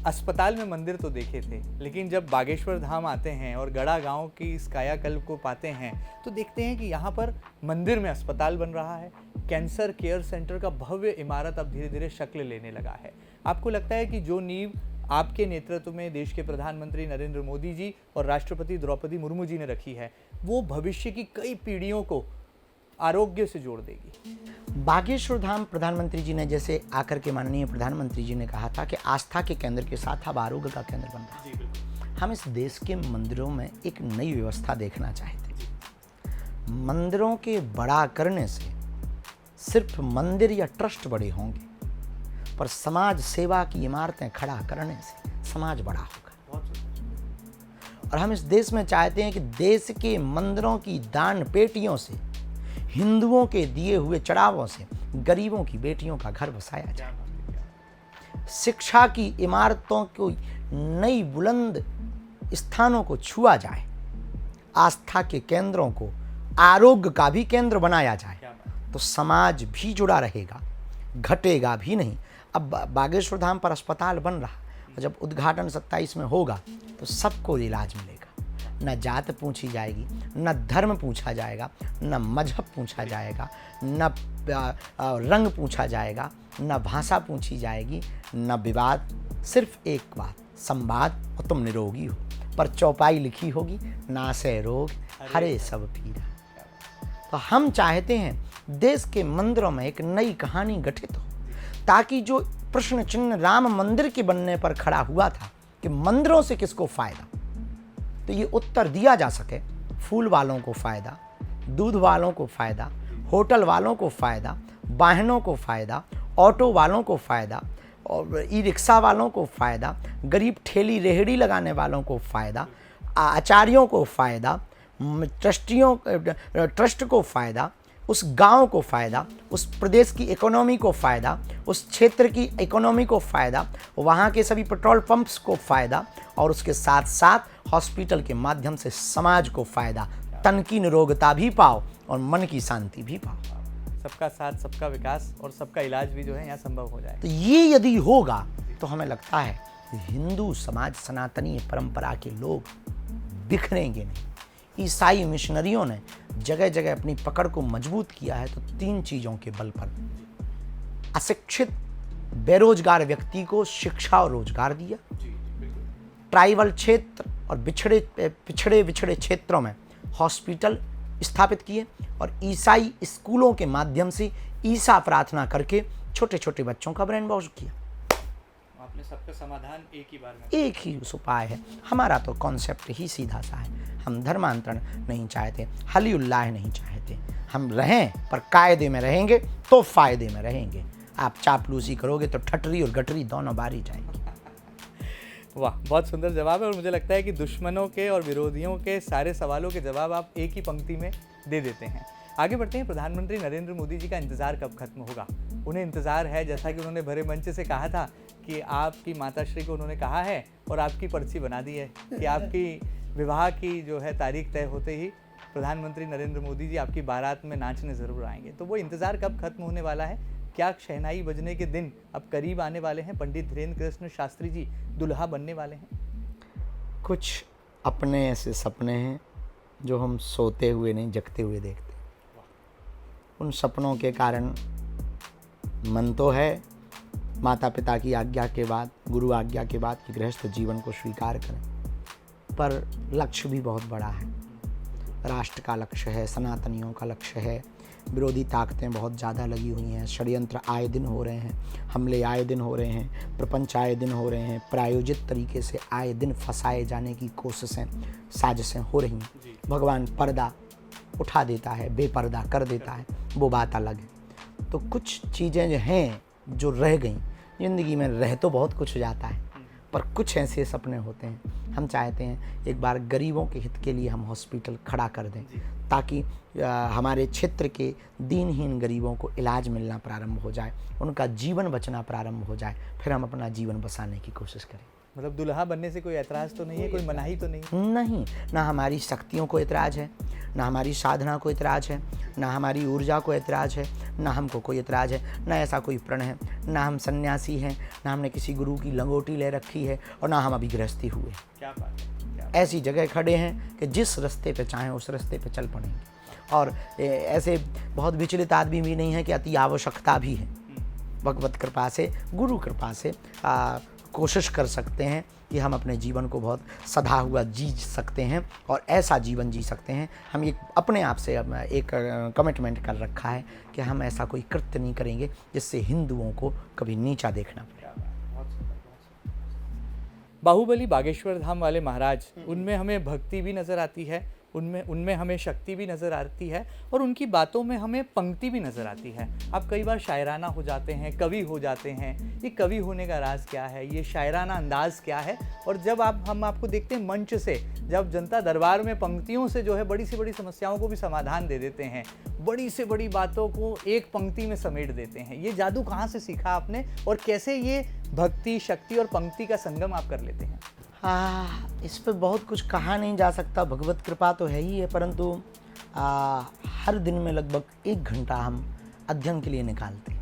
अस्पताल में मंदिर तो देखे थे, लेकिन जब बागेश्वर धाम आते हैं और गढ़ा गांव की इस कायाकल्प को पाते हैं तो देखते हैं कि यहाँ पर मंदिर में अस्पताल बन रहा है। कैंसर केयर सेंटर का भव्य इमारत अब धीरे धीरे शक्ल लेने लगा है। आपको लगता है कि जो नींव आपके नेतृत्व में देश के प्रधानमंत्री नरेंद्र मोदी जी और राष्ट्रपति द्रौपदी मुर्मू जी ने रखी है, वो भविष्य की कई पीढ़ियों को आरोग्य से जोड़ देगी? बागेश्वर धाम प्रधानमंत्री जी ने जैसे आकर के माननीय प्रधानमंत्री जी ने कहा था कि आस्था के केंद्र के साथ अब आरोग्य का केंद्र बन रहा है। हम इस देश के मंदिरों में एक नई व्यवस्था देखना चाहते हैं। मंदिरों के बड़ा करने से सिर्फ मंदिर या ट्रस्ट बड़े होंगे, पर समाज सेवा की इमारतें खड़ा करने से समाज बड़ा होगा। और हम इस देश में चाहते हैं कि देश के मंदिरों की दान पेटियों से, हिंदुओं के दिए हुए चढ़ावों से गरीबों की बेटियों का घर बसाया जाए। शिक्षा की इमारतों को नई बुलंद स्थानों को छुआ जाए। आस्था के केंद्रों को आरोग्य का भी केंद्र बनाया जाए, तो समाज भी जुड़ा रहेगा, घटेगा भी नहीं। अब बागेश्वर धाम पर अस्पताल बन रहा, और जब उद्घाटन 27 में होगा तो सबको इलाज मिलेगा। न जात पूछी जाएगी, न धर्म पूछा जाएगा, न मजहब पूछा जाएगा, न रंग पूछा जाएगा, न भाषा पूछी जाएगी, न विवाद। सिर्फ एक बात, संवाद और तुम निरोगी हो। पर चौपाई लिखी होगी, नासे रोग हरे सब पीरा। तो हम चाहते हैं देश के मंदिरों में एक नई कहानी गठित हो, ताकि जो प्रश्न चिन्ह राम मंदिर के बनने पर खड़ा हुआ था कि मंदिरों से किसको फायदा, तो ये उत्तर दिया जा सके। फूल वालों को फायदा, दूध वालों को फायदा, होटल वालों को फायदा, वाहनों को फायदा, ऑटो वालों को फायदा, और ई रिक्शा वालों को फायदा, गरीब ठेली रेहड़ी लगाने वालों को फायदा, आचार्यों को फायदा, ट्रस्ट को फायदा, उस गांव को फायदा, उस प्रदेश की इकोनॉमी को फायदा, उस क्षेत्र की इकोनॉमी को फायदा, वहाँ के सभी पेट्रोल पंप्स को फायदा, और उसके साथ साथ हॉस्पिटल के माध्यम से समाज को फायदा। तन की निरोगता भी पाओ और मन की शांति भी पाओ। सबका साथ, सबका विकास और सबका इलाज भी जो है यहाँ संभव हो जाए। तो ये यदि होगा तो हमें लगता है कि हिंदू समाज, सनातनी परंपरा के लोग बिखरेंगे नहीं। ईसाई मिशनरियों ने जगह जगह अपनी पकड़ को मजबूत किया है, तो 3 चीज़ों के बल पर अशिक्षित बेरोजगार व्यक्ति को शिक्षा और रोजगार दिया, ट्राइबल क्षेत्र और पिछड़े क्षेत्रों में हॉस्पिटल स्थापित किए, और ईसाई स्कूलों के माध्यम से ईसा प्रार्थना करके छोटे छोटे बच्चों का ब्रेन वॉश किया। आपने सबका समाधान एक ही बार में, एक ही उस उपाय है। हमारा तो कॉन्सेप्ट ही सीधा सा है। हम धर्मांतरण नहीं चाहते, हली उल्लाह नहीं चाहते। हम रहें पर कायदे में रहेंगे तो फायदे में रहेंगे। आप चापलूसी करोगे तो ठटरी और गटरी दोनों बारी जाएंगी। वाह, बहुत सुंदर जवाब है। और मुझे लगता है कि दुश्मनों के और विरोधियों के सारे सवालों के जवाब आप एक ही पंक्ति में दे देते हैं। आगे बढ़ते हैं। प्रधानमंत्री नरेंद्र मोदी जी का इंतज़ार कब खत्म होगा? उन्हें इंतज़ार है, जैसा कि उन्होंने भरे मंच से कहा था कि आपकी माताश्री को उन्होंने कहा है और आपकी पर्ची बना दी है कि आपकी विवाह की जो है तारीख तय होते ही प्रधानमंत्री नरेंद्र मोदी जी आपकी बारात में नाचने ज़रूर आएंगे। तो वो इंतज़ार कब खत्म होने वाला है? क्या शहनाई बजने के दिन अब करीब आने वाले हैं? पंडित धीरेन्द्र कृष्ण शास्त्री जी दुल्हा बनने वाले हैं। कुछ अपने ऐसे सपने हैं जो हम सोते हुए नहीं, जगते हुए देखते। उन सपनों के कारण मन तो है माता पिता की आज्ञा के बाद, गुरु आज्ञा के बाद कि गृहस्थ जीवन को स्वीकार करें, पर लक्ष्य भी बहुत बड़ा है। राष्ट्र का लक्ष्य है, सनातनियों का लक्ष्य है। विरोधी ताकतें बहुत ज़्यादा लगी हुई हैं, षड्यंत्र आए दिन हो रहे हैं, हमले आए दिन हो रहे हैं, प्रपंच आए दिन हो रहे हैं, प्रायोजित तरीके से आए दिन फंसाए जाने की कोशिशें, साजिशें हो रही हैं। भगवान पर्दा उठा देता है, बेपर्दा कर देता है, वो बात अलग है। तो कुछ चीज़ें जो हैं जो रह गई ज़िंदगी में, रह तो बहुत कुछ जाता है, पर कुछ ऐसे सपने होते हैं। हम चाहते हैं एक बार गरीबों के हित के लिए हम हॉस्पिटल खड़ा कर दें, ताकि हमारे क्षेत्र के दीनहीन गरीबों को इलाज मिलना प्रारंभ हो जाए, उनका जीवन बचना प्रारंभ हो जाए, फिर हम अपना जीवन बसाने की कोशिश करें। मतलब दुल्हा बनने से कोई ऐतराज़ तो नहीं है, कोई मनाही तो नहीं? नहीं, ना हमारी शक्तियों को ऐतराज़ है, ना हमारी साधना को ऐतराज़ है, ना हमारी ऊर्जा को ऐतराज़ है, ना हमको कोई ऐतराज़ है, ना ऐसा कोई प्रण है, ना हम सन्यासी हैं, ना हमने किसी गुरु की लंगोटी ले रखी है, और ना हम अभी गृहस्थी हुए। क्या बात है। ऐसी जगह खड़े हैं कि जिस रास्ते पे चाहें उस रास्ते पे चल पड़ेंगे। और ऐसे बहुत विचलित आदमी भी नहीं है कि अति आवश्यकता भी है। भगवत कृपा से, गुरु कृपा से कोशिश कर सकते हैं कि हम अपने जीवन को बहुत सधा हुआ जी सकते हैं और ऐसा जीवन जी सकते हैं। हम ये अपने आप से एक कमिटमेंट कर रखा है कि हम ऐसा कोई कृत्य नहीं करेंगे जिससे हिंदुओं को कभी नीचा देखना पड़े। बाहुबली बागेश्वर धाम वाले महाराज, उनमें हमें भक्ति भी नज़र आती है, उनमें हमें शक्ति भी नज़र आती है और उनकी बातों में हमें पंक्ति भी नज़र आती है। आप कई बार शायराना हो जाते हैं, कवि हो जाते हैं। ये कवि होने का राज क्या है, ये शायराना अंदाज क्या है? और जब हम आपको देखते हैं मंच से, जब जनता दरबार में पंक्तियों से जो है बड़ी से बड़ी समस्याओं को भी समाधान दे देते हैं, बड़ी से बड़ी बातों को एक पंक्ति में समेट देते हैं। ये जादू कहाँ से सीखा आपने और कैसे ये भक्ति, शक्ति और पंक्ति का संगम आप कर लेते हैं? इस पर बहुत कुछ कहा नहीं जा सकता, भगवत कृपा तो है ही है, परंतु हर दिन में लगभग 1 घंटा हम अध्ययन के लिए निकालते हैं।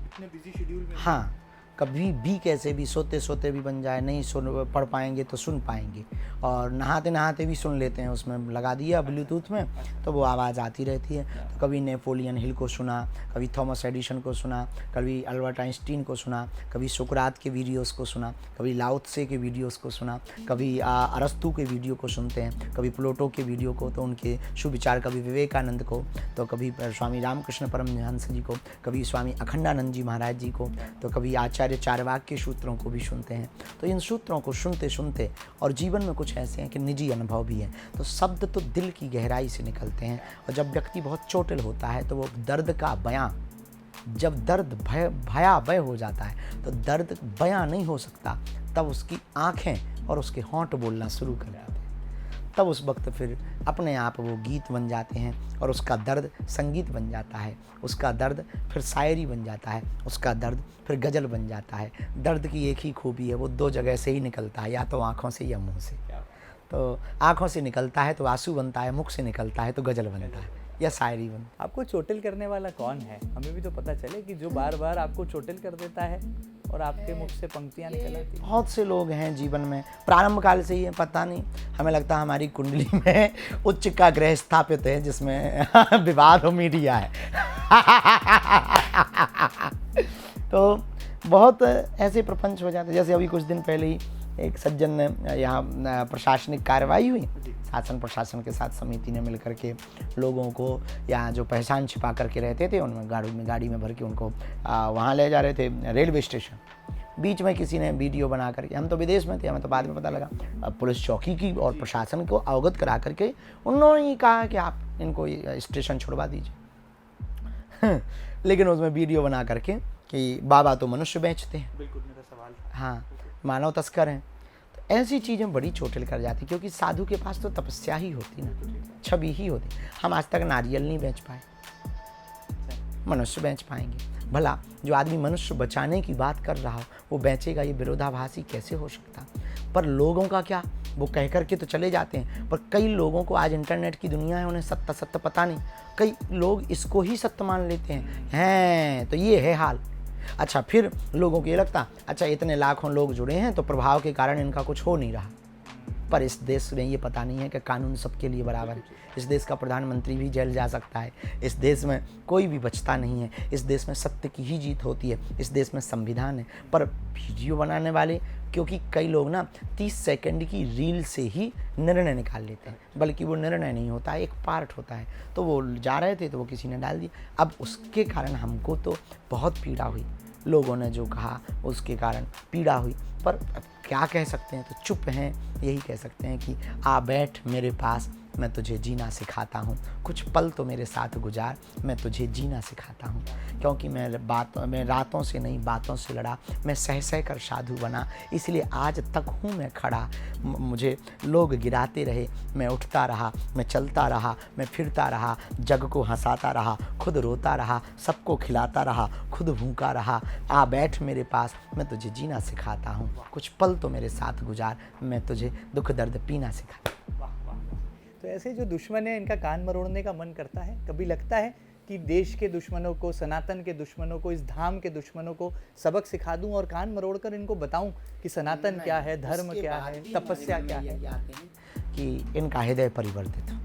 इतने बिजी शेड्यूल में? हाँ, कभी भी कैसे भी सोते सोते भी बन जाए, नहीं पढ़ पाएंगे तो सुन पाएंगे, और नहाते नहाते भी सुन लेते हैं। उसमें लगा दिया ब्लूटूथ में तो वो आवाज़ आती रहती है। तो कभी नेपोलियन हिल को सुना, कभी थॉमस एडिसन को सुना, कभी अल्बर्ट आइंस्टीन को सुना, कभी सुकरात के वीडियोस को सुना, कभी लाओ त्से के वीडियोस को सुना, कभी अरस्तु के वीडियो को सुनते हैं, कभी प्लेटो के वीडियो को, तो उनके सुविचार, कभी विवेकानंद को, तो कभी स्वामी रामकृष्ण परमहंस जी को, कभी स्वामी अखंडानंद जी महाराज जी को, तो कभी आचार्य चारवाक के सूत्रों को भी सुनते हैं। तो इन सूत्रों को सुनते सुनते, और जीवन में कुछ ऐसे हैं कि निजी अनुभव भी हैं, तो शब्द तो दिल की गहराई से निकलते हैं। और जब व्यक्ति बहुत चोटिल होता है तो वो दर्द का बयां, जब दर्द भयावह हो जाता है तो दर्द बयां नहीं हो सकता, तब उसकी आँखें और उसके होंठ बोलना शुरू कर जाते हैं। तब उस वक्त फिर अपने आप वो गीत बन जाते हैं और उसका दर्द संगीत बन जाता है, उसका दर्द फिर शायरी बन जाता है, उसका दर्द फिर गज़ल बन जाता है। दर्द की एक ही खूबी है, वो 2 जगह से ही निकलता है, या तो आँखों से या मुंह से। तो आँखों से निकलता है तो आंसू बनता है, मुख से निकलता है तो गज़ल बनता है या शायरी बनता है। आपको चोटिल करने वाला कौन है? हमें भी तो पता चले कि जो बार बार आपको चोटिल कर देता है और आपके मुख से पंक्तियां निकल आती हैं। बहुत से लोग हैं जीवन में, प्रारंभ काल से ही है, पता नहीं, हमें लगता है हमारी कुंडली में उच्च का ग्रह स्थापित है जिसमें विवाद और मीडिया है। तो बहुत ऐसे प्रपंच हो जाते हैं। जैसे अभी कुछ दिन पहले ही एक सज्जन ने यहाँ प्रशासनिक कार्रवाई हुई, शासन प्रशासन के साथ समिति ने मिलकर के लोगों को यहाँ जो पहचान छिपा करके रहते थे उनमें गाड़ी में भर के उनको वहाँ ले जा रहे थे रेलवे स्टेशन। बीच में किसी ने वीडियो बना करके, हम तो विदेश में थे, हमें तो बाद में पता लगा, पुलिस चौकी की और प्रशासन को अवगत करा करके उन्होंने ही कहा कि आप इनको स्टेशन छुड़वा दीजिए। लेकिन उसमें वीडियो बना करके कि बाबा तो मनुष्य बेचते हैं। बिल्कुल मेरा सवाल था। हाँ, मानव तस्कर हैं। तो ऐसी चीज़ें बड़ी चोटिल कर जाती, क्योंकि साधु के पास तो तपस्या ही होती ना, छवि ही होती। हम आज तक नारियल नहीं बेच पाए, मनुष्य बेच पाएंगे। भला जो आदमी मनुष्य बचाने की बात कर रहा हो वो बेचेगा, ये विरोधाभासी कैसे हो सकता? पर लोगों का क्या, वो कह कर के तो चले जाते हैं, पर कई लोगों को आज इंटरनेट की दुनिया है, उन्हें सत्य पता नहीं, कई लोग इसको ही सत्य मान लेते हैं। तो ये है हाल। अच्छा, फिर लोगों को ये लगता, अच्छा इतने लाखों लोग जुड़े हैं तो प्रभाव के कारण इनका कुछ हो नहीं रहा। पर इस देश में ये पता नहीं है कि कानून सबके लिए बराबर है। इस देश का प्रधानमंत्री भी जेल जा सकता है। इस देश में कोई भी बचता नहीं है। इस देश में सत्य की ही जीत होती है। इस देश में संविधान है। पर वीडियो बनाने वाले, क्योंकि कई लोग ना 30 सेकंड की रील से ही निर्णय निकाल लेते हैं, बल्कि वो निर्णय नहीं होता है, एक पार्ट होता है। तो वो जा रहे थे तो वो किसी ने डाल दिया। अब उसके कारण हमको तो बहुत पीड़ा हुई, लोगों ने जो कहा उसके कारण पीड़ा हुई। पर क्या कह सकते हैं, तो चुप हैं, यही कह सकते हैं कि आ बैठ मेरे पास, मैं तुझे जीना सिखाता हूँ। कुछ पल तो मेरे साथ गुजार, मैं तुझे जीना सिखाता हूँ। क्योंकि मैं रातों से नहीं बातों से लड़ा, मैं सह सह कर साधु बना, इसलिए आज तक हूँ मैं खड़ा। मुझे लोग गिराते रहे, मैं उठता रहा, मैं चलता रहा, मैं फिरता रहा, जग को हंसाता रहा, खुद रोता रहा, सबको खिलाता रहा, खुद भूखा रहा। आ बैठ मेरे पास, मैं तुझे जीना सिखाता हूँ। कुछ पल तो मेरे साथ गुजार, मैं तुझे दुख दर्द पीना सिखाता हूँ। तो ऐसे जो दुश्मन है, इनका कान मरोड़ने का मन करता है? कभी लगता है कि देश के दुश्मनों को, सनातन के दुश्मनों को, इस धाम के दुश्मनों को सबक सिखा दूं और कान मरोड़कर इनको बताऊं कि सनातन क्या है, धर्म क्या है, तपस्या क्या है? कि इनका हृदय परिवर्तित हो।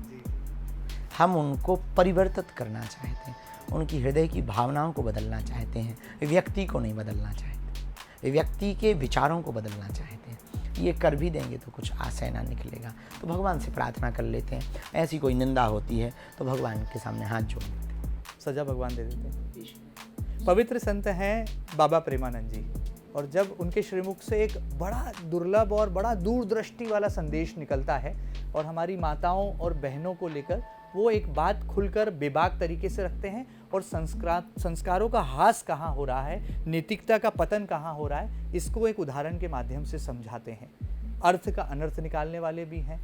हम उनको परिवर्तित करना चाहते हैं, उनकी हृदय की भावनाओं को बदलना चाहते हैं। व्यक्ति को नहीं बदलना चाहते, व्यक्ति के विचारों को बदलना चाहते हैं। ये कर भी देंगे तो कुछ आशय ना निकलेगा, तो भगवान से प्रार्थना कर लेते हैं। ऐसी कोई निंदा होती है तो भगवान के सामने हाथ जोड़ लेते हैं, सजा भगवान दे देते हैं। पवित्र संत हैं बाबा प्रेमानंद जी, और जब उनके श्रीमुख से एक बड़ा दुर्लभ और बड़ा दूरदृष्टि वाला संदेश निकलता है और हमारी माताओं और बहनों को लेकर वो एक बात खुलकर बेबाक तरीके से रखते हैं और संस्कारों का ह्रास कहाँ हो रहा है, नैतिकता का पतन कहाँ हो रहा है, इसको एक उदाहरण के माध्यम से समझाते हैं। अर्थ का अनर्थ निकालने वाले भी हैं,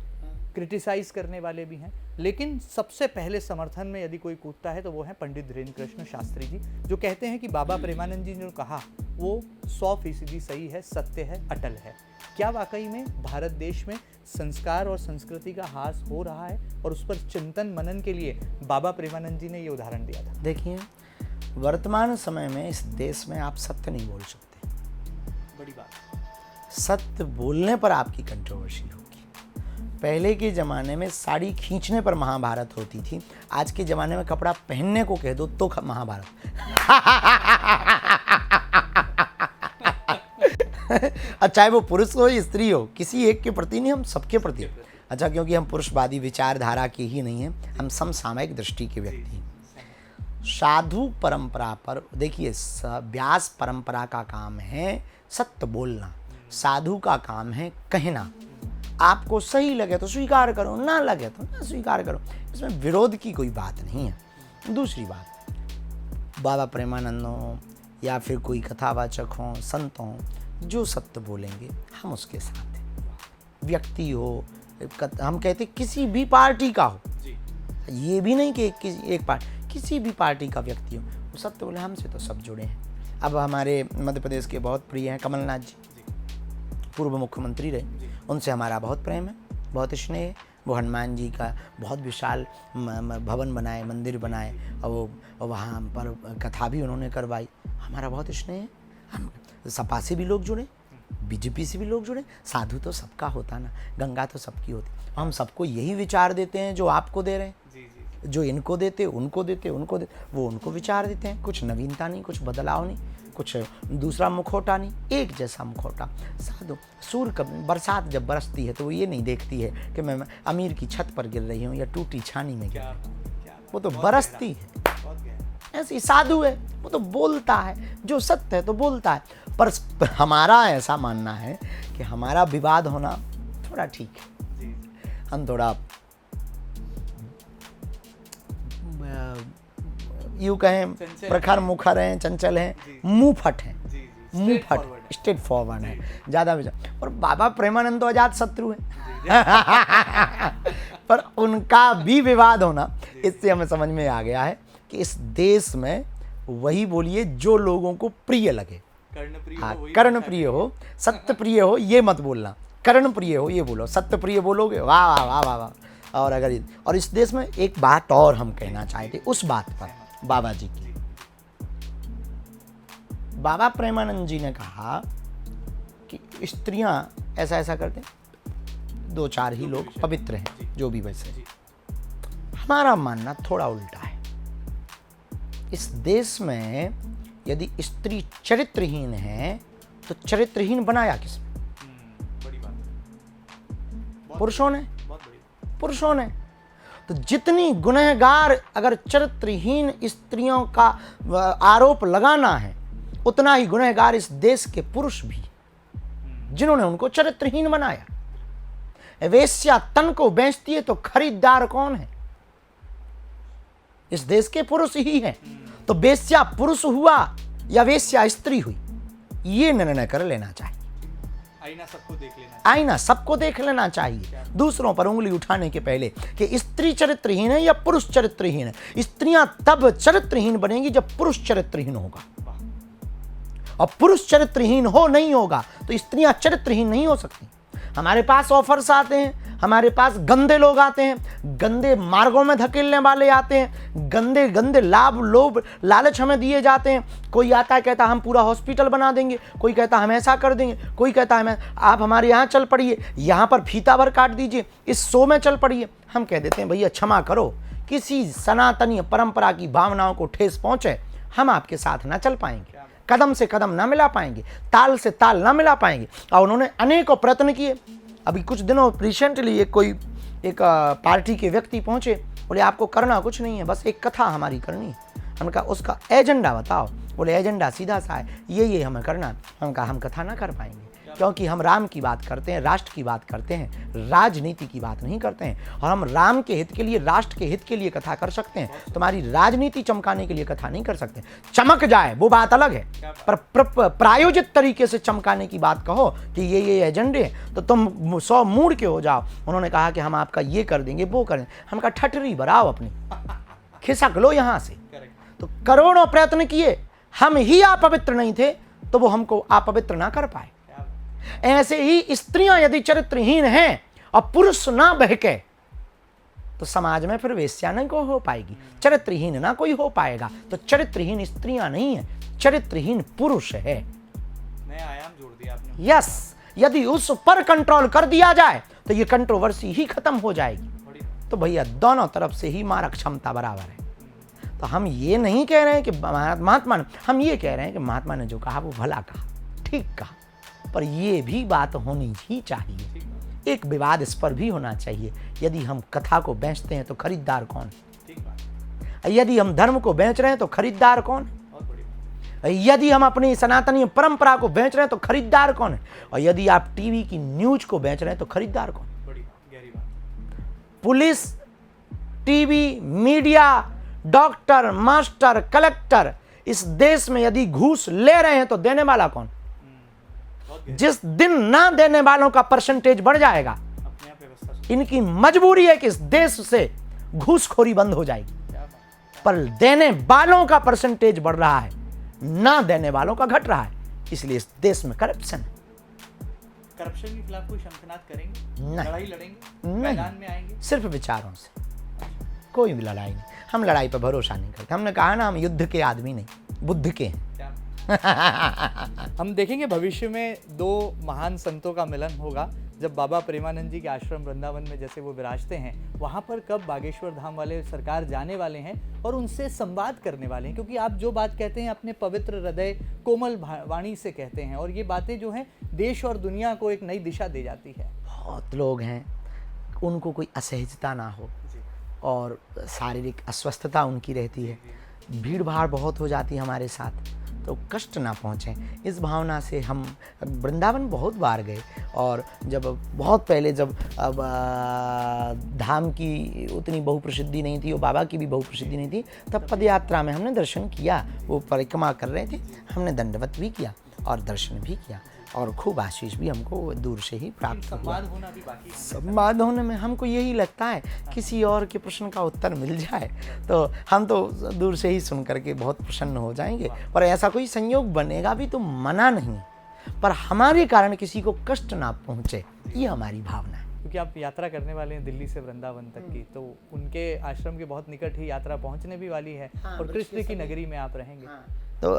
क्रिटिसाइज करने वाले भी हैं, लेकिन सबसे पहले समर्थन में यदि कोई कूदता है तो वो है पंडित धीरेन्द्र कृष्ण शास्त्री जी, जो कहते हैं कि बाबा प्रेमानंद जी ने जो कहा वो 100% सही है, सत्य है, अटल है। क्या वाकई में भारत देश में संस्कार और संस्कृति का ह्रास हो रहा है, और उस पर चिंतन मनन के लिए बाबा प्रेमानंद जी ने ये उदाहरण दिया था। देखिए, वर्तमान समय में इस देश में आप सत्य नहीं बोल सकते। बड़ी बात। सत्य बोलने पर आपकी कंट्रोवर्सी होगी। पहले के ज़माने में साड़ी खींचने पर महाभारत होती थी, आज के ज़माने में कपड़ा पहनने को कह दो तो महाभारत। चाहे वो पुरुष हो या स्त्री हो, किसी एक के प्रति नहीं, हम सबके प्रति। अच्छा, क्योंकि हम पुरुषवादी विचारधारा के ही नहीं हैं, हम समसामयिक दृष्टि के व्यक्ति हैं। साधु परंपरा पर देखिए, व्यास परंपरा का काम है सत्य बोलना, साधु का काम है कहना। आपको सही लगे तो स्वीकार करो, ना लगे तो ना स्वीकार करो, इसमें विरोध की कोई बात नहीं है। दूसरी बात, बाबा प्रेमानंद हो या फिर कोई कथावाचक हो, संत हो, जो सत्य बोलेंगे हम उसके साथ हैं। व्यक्ति हो, हम कहते किसी भी पार्टी का हो, ये भी नहीं कि एक पार्टी, किसी भी पार्टी का व्यक्ति हो, वो सत्य बोले, हमसे तो सब जुड़े हैं। अब हमारे मध्य प्रदेश के बहुत प्रिय हैं कमलनाथ जी, पूर्व मुख्यमंत्री रहे, उनसे हमारा बहुत प्रेम है, बहुत स्नेह है। वो हनुमान जी का बहुत विशाल भवन बनाए, मंदिर बनाए, और वो वहाँ पर कथा भी उन्होंने करवाई, हमारा बहुत स्नेह है। हम सपा से भी लोग जुड़े, बीजेपी से भी लोग जुड़े। साधु तो सबका होता ना, गंगा तो सबकी होती। हम सबको यही विचार देते हैं जो आपको दे रहे हैं, जो इनको देते उनको देते, वो उनको विचार देते हैं। कुछ नवीनता नहीं, कुछ बदलाव नहीं, कुछ दूसरा मुखौटा नहीं, एक जैसा मुखौटा। साधु बरसात जब बरसती है तो वो ये नहीं देखती है कि मैं अमीर की छत पर गिर रही हूँ या टूटी छानी में गिर रही हूँ, वो तो बरसती है। ऐसे साधु है, वो तो बोलता है, जो सत्य है तो बोलता है। पर हमारा ऐसा मानना है कि हमारा विवाद होना थोड़ा ठीक है, हम थोड़ा यूँ कहें प्रखर मुखर हैं, चंचल हैं, मुंह फट हैं, मुंह फट, स्ट्रेट फॉरवर्ड है, ज़्यादा विचार। और बाबा प्रेमानंद तो अजात शत्रु है। पर उनका भी विवाद होना, इससे हमें समझ में आ गया है कि इस देश में वही बोलिए जो लोगों को प्रिय लगे। कर्ण प्रिय हो, सत्य प्रिय हो, ये मत बोलना। कर्ण प्रिय हो ये बोलो, सत्य प्रिय बोलोगे, वाह वाह वाह वाह वाह। और इस देश में एक बात और हम कहना चाहते, उस बात पर बाबा जी की, बाबा प्रेमानंद जी ने कहा कि स्त्रियां ऐसा ऐसा करते हैं, 2-4 ही लोग पवित्र हैं, जो भी वैसे। हमारा मानना थोड़ा उल्टा है। इस देश में यदि स्त्री चरित्रहीन है तो चरित्रहीन बनाया किसने? पुरुषों ने। तो जितनी गुनहगार अगर चरित्रहीन स्त्रियों का आरोप लगाना है, उतना ही गुनहगार इस देश के पुरुष भी, जिन्होंने उनको चरित्रहीन बनाया। वेश्या तन को बेचती है तो खरीदार कौन है? इस देश के पुरुष ही हैं। तो वेश्या पुरुष हुआ या वेश्या स्त्री हुई, ये निर्णय कर लेना चाहिए। आईना सबको देख लेना चाहिए, दूसरों पर उंगली उठाने के पहले कि स्त्री चरित्रहीन है या पुरुष चरित्रहीन है। स्त्रियां तब चरित्रहीन बनेंगी जब पुरुष चरित्रहीन होगा, और पुरुष चरित्रहीन नहीं होगा तो स्त्रियां चरित्रहीन नहीं हो सकती। हमारे पास ऑफर्स आते हैं, हमारे पास गंदे लोग आते हैं, गंदे मार्गों में धकेलने वाले आते हैं, गंदे गंदे लाभ लोभ लालच हमें दिए जाते हैं। कोई आता है कहता हम पूरा हॉस्पिटल बना देंगे, कोई कहता हम ऐसा कर देंगे, कोई कहता हमें आप हमारे यहाँ चल पड़िए, यहाँ पर फीता भर काट दीजिए, इस शो में चल पड़िए। हम कह देते हैं भैया क्षमा करो, किसी सनातनी परंपरा की भावनाओं को ठेस पहुँचे, हम आपके साथ ना चल पाएंगे। कदम से कदम ना मिला पाएंगे, ताल से ताल ना मिला पाएंगे। और उन्होंने अनेकों प्रयत्न किए। अभी कुछ दिनों रिसेंटली एक पार्टी के व्यक्ति पहुंचे, बोले आपको करना कुछ नहीं है, बस एक कथा हमारी करनी है। हमने कहा उसका एजेंडा बताओ। बोले एजेंडा सीधा सा है, ये हमें करना है। हम कहा हम कथा ना कर पाएंगे, क्योंकि हम राम की बात करते हैं, राष्ट्र की बात करते हैं, राजनीति की बात नहीं करते हैं। और हम राम के हित के लिए, राष्ट्र के हित के लिए कथा कर सकते हैं, तुम्हारी राजनीति चमकाने के लिए कथा नहीं कर सकते। चमक जाए वो बात अलग है, पर प्रायोजित तरीके से चमकाने की बात कहो कि ये एजेंडे हैं, तो तुम 100 मूड के हो जाओ। उन्होंने कहा कि हम आपका ये कर देंगे, वो कर देंगे। हम कहा ठटरी भराओ अपनी, खिसक लो यहाँ से। तो करोड़ों प्रयत्न किए, हम ही अपवित्र नहीं थे तो वो हमको अपवित्र ना कर पाए। ऐसे ही स्त्रियां यदि चरित्रहीन हैं और पुरुष ना बहके तो समाज में फिर वेश्या नहीं को हो पाएगी, चरित्रहीन ना कोई हो पाएगा। तो चरित्रहीन स्त्रियां नहीं है, चरित्रहीन पुरुष है। नया आयाम जोड़ दिया आपने। यस, यदि उस पर कंट्रोल कर दिया जाए तो ये कंट्रोवर्सी ही खत्म हो जाएगी। तो भैया दोनों तरफ से ही मारक क्षमता बराबर है। तो हम ये नहीं कह रहे हैं कि महात्मा ने, हम ये कह रहे हैं कि महात्मा ने जो कहा वो भला कहा, ठीक कहा, पर ये भी बात होनी ही चाहिए। एक विवाद इस पर भी होना चाहिए, यदि हम कथा को बेचते हैं तो खरीदार कौन? यदि हम धर्म को बेच रहे हैं तो खरीदार कौन? यदि हम अपनी सनातनी परंपरा को बेच रहे हैं तो खरीदार कौन है? और यदि आप टीवी की न्यूज को बेच रहे हैं तो खरीदार कौन? Police, TV, media, doctor, master, collector, इस देश में यदि घूस ले रहे हैं तो देने वाला कौन? जिस दिन ना देने वालों का परसेंटेज बढ़ जाएगा, इनकी मजबूरी है कि इस देश से घूसखोरी बंद हो जाएगी। पर देने वालों का परसेंटेज बढ़ रहा है, ना देने वालों का घट रहा है, इसलिए इस देश में करप्शन है। करप्शन के खिलाफ कोई शंखनाद करेंगे? नहीं। लड़ाई लड़ेंगे? मैदान में आएंगे? सिर्फ विचारों से, कोई भी लड़ाई नहीं। हम लड़ाई पर भरोसा नहीं करते। हमने कहा ना, हम युद्ध के आदमी नहीं, बुद्ध के हैं। हम देखेंगे भविष्य में 2 महान संतों का मिलन होगा, जब बाबा प्रेमानंद जी के आश्रम वृंदावन में जैसे वो विराजते हैं, वहाँ पर कब बागेश्वर धाम वाले सरकार जाने वाले हैं और उनसे संवाद करने वाले हैं। क्योंकि आप जो बात कहते हैं अपने पवित्र हृदय कोमल वाणी से कहते हैं, और ये बातें जो हैं देश और दुनिया को एक नई दिशा दे जाती है। बहुत लोग हैं, उनको कोई असहजता ना हो और शारीरिक अस्वस्थता उनकी रहती है, भीड़ भाड़ बहुत हो जाती है हमारे साथ, तो कष्ट ना पहुँचे, इस भावना से हम वृंदावन बहुत बार गए। और जब बहुत पहले, जब अब धाम की उतनी बहुप्रसिद्धि नहीं थी और बाबा की भी बहुप्रसिद्धि नहीं थी, तब पदयात्रा में हमने दर्शन किया। वो परिक्रमा कर रहे थे, हमने दंडवत भी किया और दर्शन भी किया, और खूब आशीष भी हमको दूर से ही प्राप्त हुआ। संवाद होना भी बाकी है। संवाद होने में हमको यही लगता है, किसी और के प्रश्न का उत्तर मिल जाए तो हम तो दूर से ही सुन करके बहुत प्रसन्न हो जाएंगे। और ऐसा कोई संयोग बनेगा भी तो मना नहीं, पर हमारे कारण किसी को कष्ट ना पहुँचे, ये हमारी भावना है। क्योंकि आप यात्रा करने वाले हैं दिल्ली से वृंदावन तक की, तो उनके आश्रम के बहुत निकट ही यात्रा पहुंचने भी वाली है। और कृष्ण की नगरी में आप रहेंगे। तो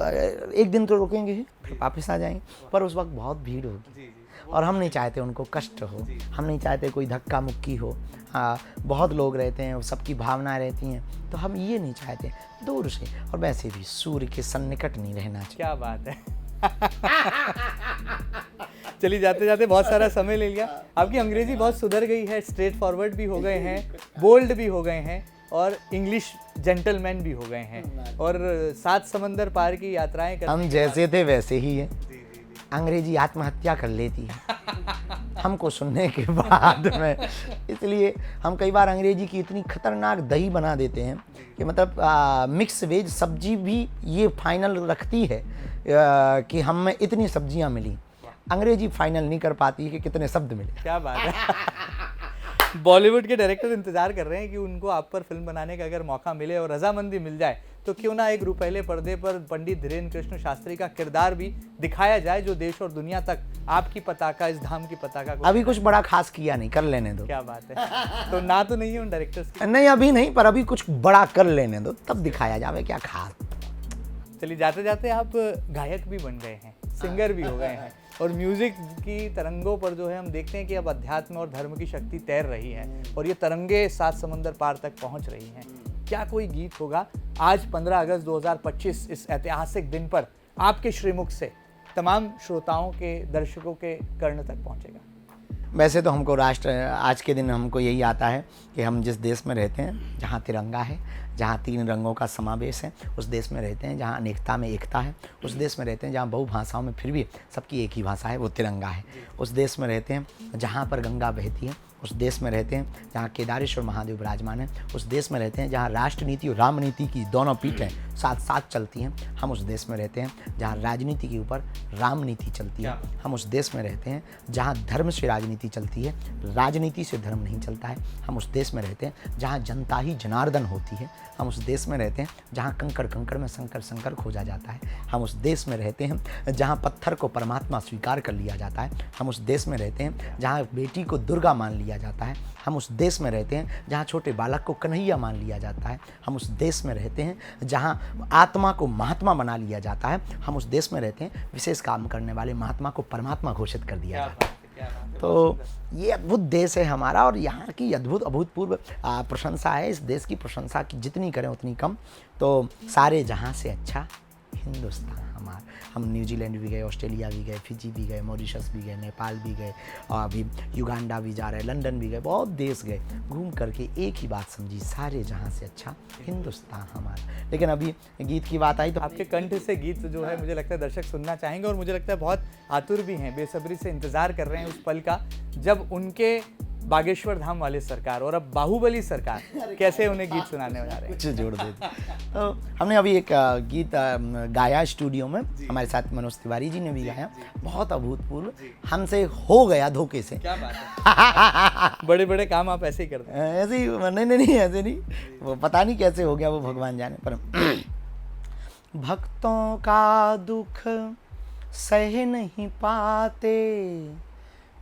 एक दिन तो रुकेंगे ही, फिर वापस आ जाएंगे, पर उस वक्त बहुत भीड़ होगी और हम नहीं चाहते उनको कष्ट हो, हम नहीं चाहते कोई धक्का मुक्की हो। बहुत लोग रहते हैं, सबकी भावनाएं रहती हैं, तो हम ये नहीं चाहते, दूर से। और वैसे भी सूर्य के सन्निकट नहीं रहना चाहिए। क्या बात है। चलिए, जाते जाते बहुत सारा समय ले लिया। आपकी अंग्रेजी बहुत सुधर गई है, स्ट्रेट फॉरवर्ड भी हो गए हैं, बोल्ड भी हो गए हैं, और इंग्लिश जेंटलमैन भी हो गए हैं, और 7 समंदर पार की यात्राएं करते हम जैसे थे वैसे ही हैं। अंग्रेजी आत्महत्या कर लेती है हमको सुनने के बाद में, इसलिए हम कई बार अंग्रेजी की इतनी खतरनाक दही बना देते हैं कि मतलब मिक्स वेज सब्जी भी ये फाइनल रखती है कि हम में इतनी सब्जियां मिली। अंग्रेजी फाइनल नहीं कर पाती कि कितने शब्द मिले। क्या बात है। बॉलीवुड के डायरेक्टर इंतजार कर रहे हैं कि उनको आप पर फिल्म बनाने का अगर मौका मिले और रजामंदी मिल जाए, तो क्यों ना एक रुपहले पर्दे पर पंडित धीरेन्द्र कृष्ण शास्त्री का किरदार भी दिखाया जाए, जो देश और दुनिया तक आपकी पताका, इस धाम की पताका को। अभी कुछ बड़ा खास किया नहीं, कर लेने दो। क्या बात है। तो ना तो नहीं है उन डायरेक्टर्स की? नहीं, अभी नहीं, पर अभी कुछ बड़ा कर लेने दो, तब दिखाया जावे क्या खास। चलिए, जाते जाते आप गायक भी बन गए हैं, सिंगर भी हो गए हैं, और म्यूजिक की तरंगों पर जो है हम देखते हैं कि अब अध्यात्म और धर्म की शक्ति तैर रही है, और ये तरंगे 7 समंदर पार तक पहुंच रही हैं। क्या कोई गीत होगा आज 15 अगस्त 2025 इस ऐतिहासिक दिन पर आपके श्रीमुख से तमाम श्रोताओं के, दर्शकों के कर्ण तक पहुंचेगा? वैसे तो हमको राष्ट्र, आज के दिन हमको यही आता है कि हम जिस देश में रहते हैं, जहाँ तिरंगा है, जहाँ 3 रंगों का समावेश है, उस देश में रहते हैं। जहाँ अनेकता में एकता है, उस देश में रहते हैं। जहाँ बहुभाषाओं में फिर भी सबकी एक ही भाषा है, वो तिरंगा है, उस देश में रहते हैं। जहाँ पर गंगा बहती है, उस देश में रहते हैं। जहाँ केदारेश्वर महादेव विराजमान है, उस देश में रहते हैं। जहाँ राष्ट्रनीति और रामनीति की दोनों पीठें साथ साथ चलती हैं, हम उस देश में रहते हैं। जहाँ राजनीति के ऊपर रामनीति चलती है, हम उस देश में रहते हैं। जहाँ धर्म से राजनीति चलती है, राजनीति से धर्म नहीं चलता है, हम उस देश में रहते हैं। जहाँ जनता ही जनार्दन होती है, हम उस देश में रहते हैं। जहाँ कंकड़ कंकड़ में शंकर शंकर खोजा जाता है, हम उस देश में रहते हैं। जहाँ पत्थर को परमात्मा स्वीकार कर लिया जाता है, हम उस देश में रहते हैं। जहाँ बेटी को दुर्गा मान लिया जाता है, हम उस देश में रहते हैं। जहाँ छोटे बालक को कन्हैया मान लिया जाता है, हम उस देश में रहते हैं। जहाँ आत्मा को महात्मा बना लिया जाता है, हम उस देश में रहते हैं। विशेष काम करने वाले महात्मा को परमात्मा घोषित कर दिया जाता है। तो ये अद्भुत देश है हमारा, और यहाँ की अद्भुत अभूतपूर्व प्रशंसा है। इस देश की प्रशंसा की जितनी करें उतनी कम। तो सारे जहाँ से अच्छा हिंदुस्तान हमारा। हम न्यूजीलैंड भी गए, ऑस्ट्रेलिया भी गए, फिजी भी गए, मॉरिशस भी गए, नेपाल भी गए, और अभी युगांडा भी जा रहे हैं, लंदन भी गए, बहुत देश गए। घूम करके एक ही बात समझी, सारे जहाँ से अच्छा हिंदुस्तान हमारा। लेकिन अभी गीत की बात आई तो आपके कंठ से गीत जो है मुझे लगता है दर्शक सुनना चाहेंगे, और मुझे लगता है बहुत आतुर भी हैं, बेसब्री से इंतजार कर रहे हैं उस पल का जब उनके बागेश्वर धाम वाले सरकार और अब बाहुबली सरकार कैसे उन्हें गीत सुनाने जा रहे हैं। कुछ जोड़ देते। तो हमने अभी एक गीत गाया स्टूडियो में, हमारे साथ मनोज तिवारी जी ने भी गाया, बहुत अभूतपूर्व, हमसे हो गया धोखे से। क्या बात है। बड़े बड़े काम आप ऐसे ही करते हैं। ऐसे ही नहीं ऐसे नहीं, वो पता नहीं कैसे हो गया, वो भगवान जाने। पर भक्तों का दुख सह नहीं पाते,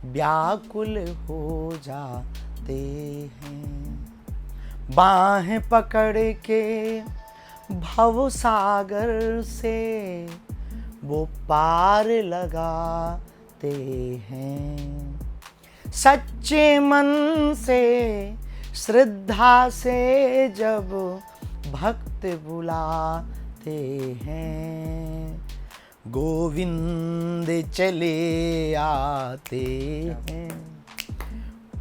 व्याकुल हो जाते हैं, बाहें पकड़ के भव सागर से वो पार लगाते हैं। सच्चे मन से श्रद्धा से जब भक्त बुलाते हैं, गोविंद चले आते हैं,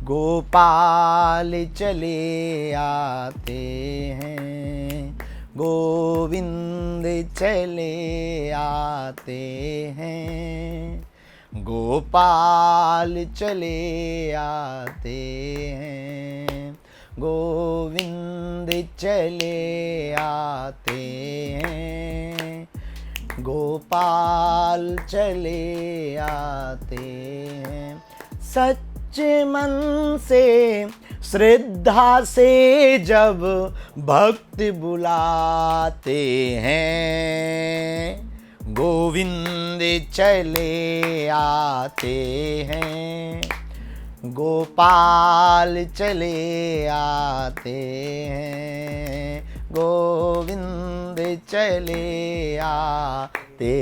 गोपाल चले आते हैं, गोविंद चले आते हैं, गोपाल चले आते हैं, गोविंद चले आते हैं, गोपाल चले आते हैं। सच्चे मन से श्रद्धा से जब भक्त बुलाते हैं, गोविंद चले आते हैं, गोपाल चले आते हैं, गोविंद चले आते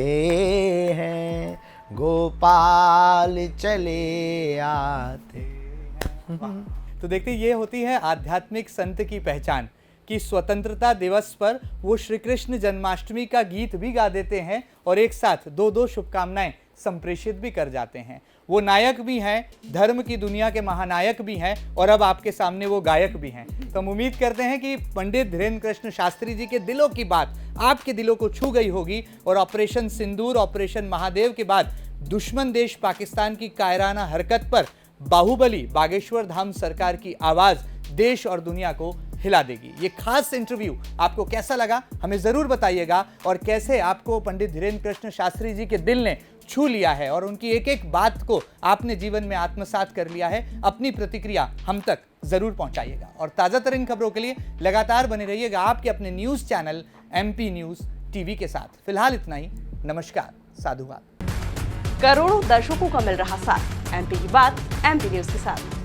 हैं, गोपाल चले आते हैं। तो देखते ये होती है आध्यात्मिक संत की पहचान कि स्वतंत्रता दिवस पर वो श्री कृष्ण जन्माष्टमी का गीत भी गा देते हैं और एक साथ 2-2 शुभकामनाएं संप्रेषित भी कर जाते हैं। वो नायक भी हैं, धर्म की दुनिया के महानायक भी हैं, और अब आपके सामने वो गायक भी हैं। तो हम उम्मीद करते हैं कि पंडित धीरेन्द्र कृष्ण शास्त्री जी के दिलों की बात आपके दिलों को छू गई होगी, और ऑपरेशन सिंदूर, ऑपरेशन महादेव के बाद दुश्मन देश पाकिस्तान की कायराना हरकत पर बाहुबली बागेश्वर धाम सरकार की आवाज देश और दुनिया को हिला देगी। ये खास इंटरव्यू आपको कैसा लगा हमें जरूर बताइएगा, और कैसे आपको पंडित धीरेन्द्र कृष्ण शास्त्री जी के दिल ने छू लिया है और उनकी एक एक बात को आपने जीवन में आत्मसात कर लिया है। अपनी प्रतिक्रिया हम तक जरूर पहुंचाइएगा, और ताजा तरीन खबरों के लिए लगातार बने रहिएगा आपके अपने news channel MP news TV के साथ। फिलहाल इतना ही, नमस्कार, साधुवाद। करोड़ों दर्शकों का मिल रहा साथ, MP की बात MP न्यूज के साथ।